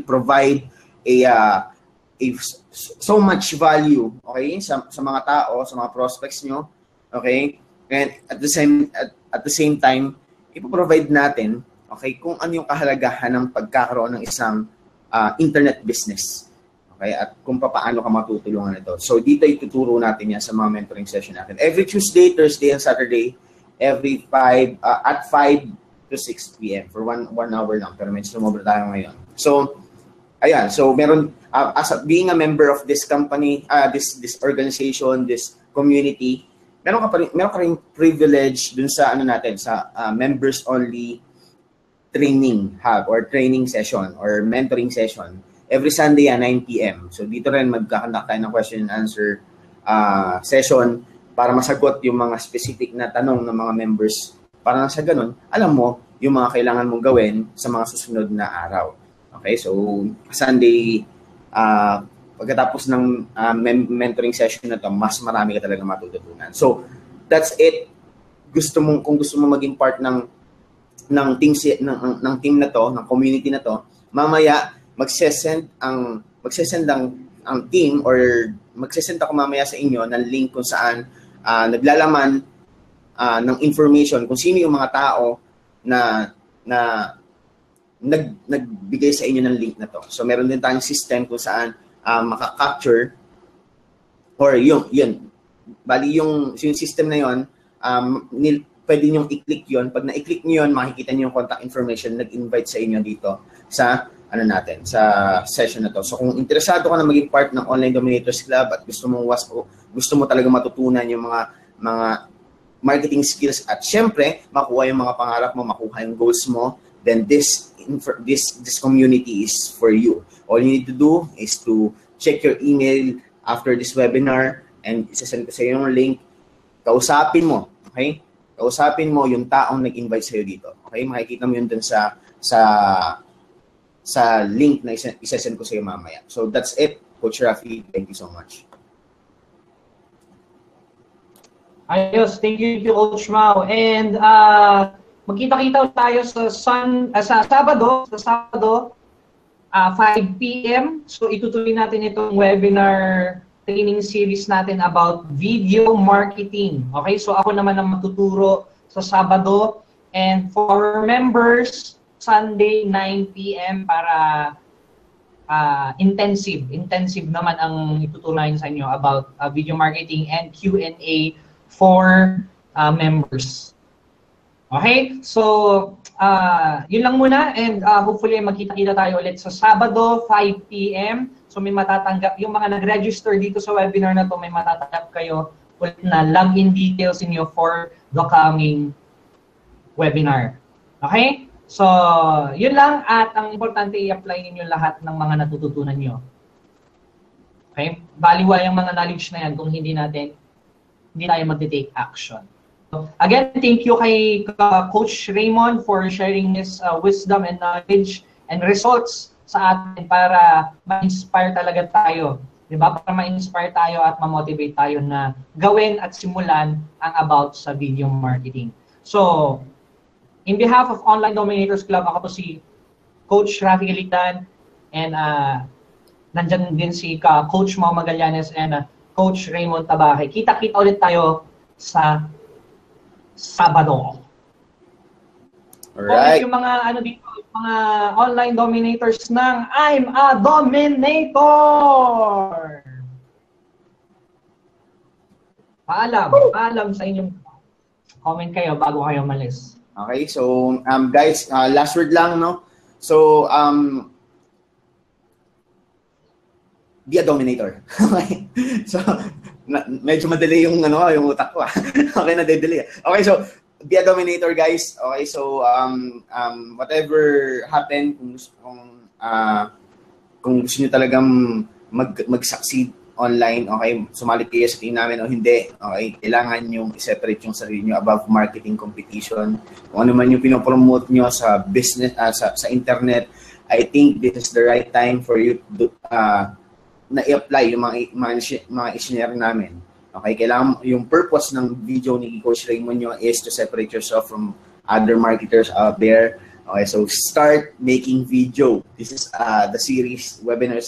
provide so much value, okay, sa mga tao, sa mga prospects nyo, okay, and at the same time, ipoprovide natin, okay, kung ano yung kahalagahan ng pagkakaroon ng isang internet business. Okay, at kung paano ka matutulungan ito. So, dito ituturo natin yan sa mga mentoring session natin. Every Tuesday, Thursday, and Saturday, at 5 to 6 p.m. for 1 hour lang. Pero medyo sumobra tayo ngayon. So, ayan. So, meron, being a member of this company, this organization, this community, meron ka rin privilege dun sa, sa members-only training hub or training session or mentoring session. Every Sunday at 9 p.m. So dito rin magkakandak tayo ng question and answer session para masagot yung mga specific na tanong ng mga members. Para sa ganun, alam mo yung mga kailangan mong gawin sa mga susunod na araw. Okay, so Sunday, pagkatapos ng mentoring session na to, mas marami ka talaga matututunan. So that's it. Kung gusto mo maging part ng team na to, ng community na to, mamaya magsesend ang team or magsesend ako mamaya sa inyo ng link kung saan naglalaman ng information kung sino yung mga tao na nagbigay sa inyo ng link na to. So meron din tayong system kung saan maka-capture or bali yung system na yon, pwede nyo i-click yon. Pag na-i-click nyo yon, makikita nyo yung contact information, nag-invite sa inyo dito sa sa session na to. So kung interesado ka na maging part ng Online Dominators Club at gusto mo talaga matutunan yung mga marketing skills at syempre makuha yung mga pangarap mo, makuha yung goals mo, then this community is for you. All you need to do is to check your email after this webinar and isasend ko sa iyo yung link. Kausapin mo, okay? Kausapin mo yung taong nag-invite sa iyo dito. Okay? Makikita mo yun dun sa link na isasend ko sa iyo mamaya. So that's it, Coach Rafi. Thank you so much. Ayos, thank you, Coach Mau. And magkita-kita tayo sa Sabado, 5 p.m. So itutuloy natin itong webinar training series natin about video marketing. Okay, so ako naman ang matuturo sa Sabado. And for members, Sunday, 9 p.m. para intensive naman ang itutunayan sa inyo about video marketing and Q&A for members. Okay? So, yun lang muna and hopefully magkita-kita tayo ulit sa Sabado, 5 p.m. So, may matatanggap, yung mga nag-register dito sa webinar na to, may matatanggap kayo ulit na login details niyo for the coming webinar. Okay? So, yun lang at ang importante i-apply ninyo lahat ng mga natututunan nyo. Okay? Baliwa yung mga knowledge na yan kung hindi tayo mag-take action. So, again, thank you kay Coach Raymond for sharing his wisdom and knowledge and results sa atin para ma-inspire talaga tayo. Diba? Para ma-inspire tayo at ma-motivate tayo na gawin at simulan ang about sa video marketing. So, in behalf of Online Dominators Club, ako po si Coach Rafi Galitan and nandyan din si Coach Mau Magallanes and Coach Raymond Tabaque. Kita-kita ulit tayo sa Sabado. Alright. Yung mga dito, mga online dominators ng I'm a Dominator! Paalam sa inyong comment kayo bago kayo malis. Okay, so guys, last word lang, no? So, be a dominator. Okay? So, medyo madali yung yung utak ko. Okay, na-delay. Okay, so be a dominator, guys. Okay, so whatever happen, kung gusto niyo talagang mag-succeed online, okay, sumali kayo sa team namin o hindi, okay, kailangan yung i-separate yung sarili nyo above marketing competition. Kung ano man yung pinopromote nyo sa business, sa internet, I think this is the right time for you to na i-apply yung mga i-share namin. Okay, kailangan yung purpose ng video ni Coach Raymond nyo is to separate yourself from other marketers out there. Okay, so start making video. This is the series, webinar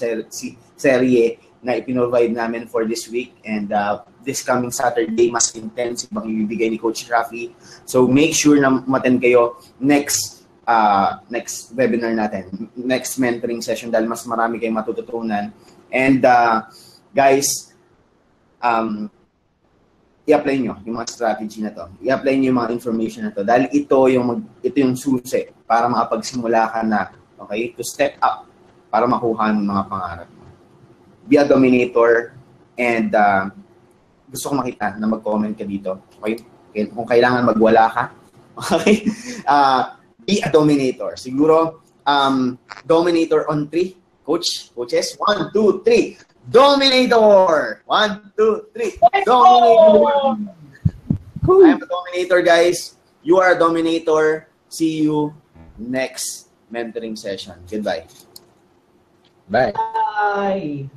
serie na ipinrovide namin for this week, and this coming Saturday, mas intense ibang ibibigay ni Coach Rafi. So make sure na umattend kayo next webinar natin, next mentoring session, dahil mas marami kayong matututunan. And guys, i-apply nyo yung mga strategy na to. I-apply nyo yung mga information na to, dahil ito yung susi para makapagsimula ka na, okay, to step up para makuha ang mga pangarap mo. Be a dominator, and gusto ko makita na mag-comment ka dito. Okay? Kung kailangan magwala ka, okay? Be a dominator. Siguro, dominator on 3. Coaches, 1, 2, 3. Dominator! 1, 2, 3. Dominator! I'm a dominator, guys. You are a dominator. See you next mentoring session. Goodbye. Bye. Bye.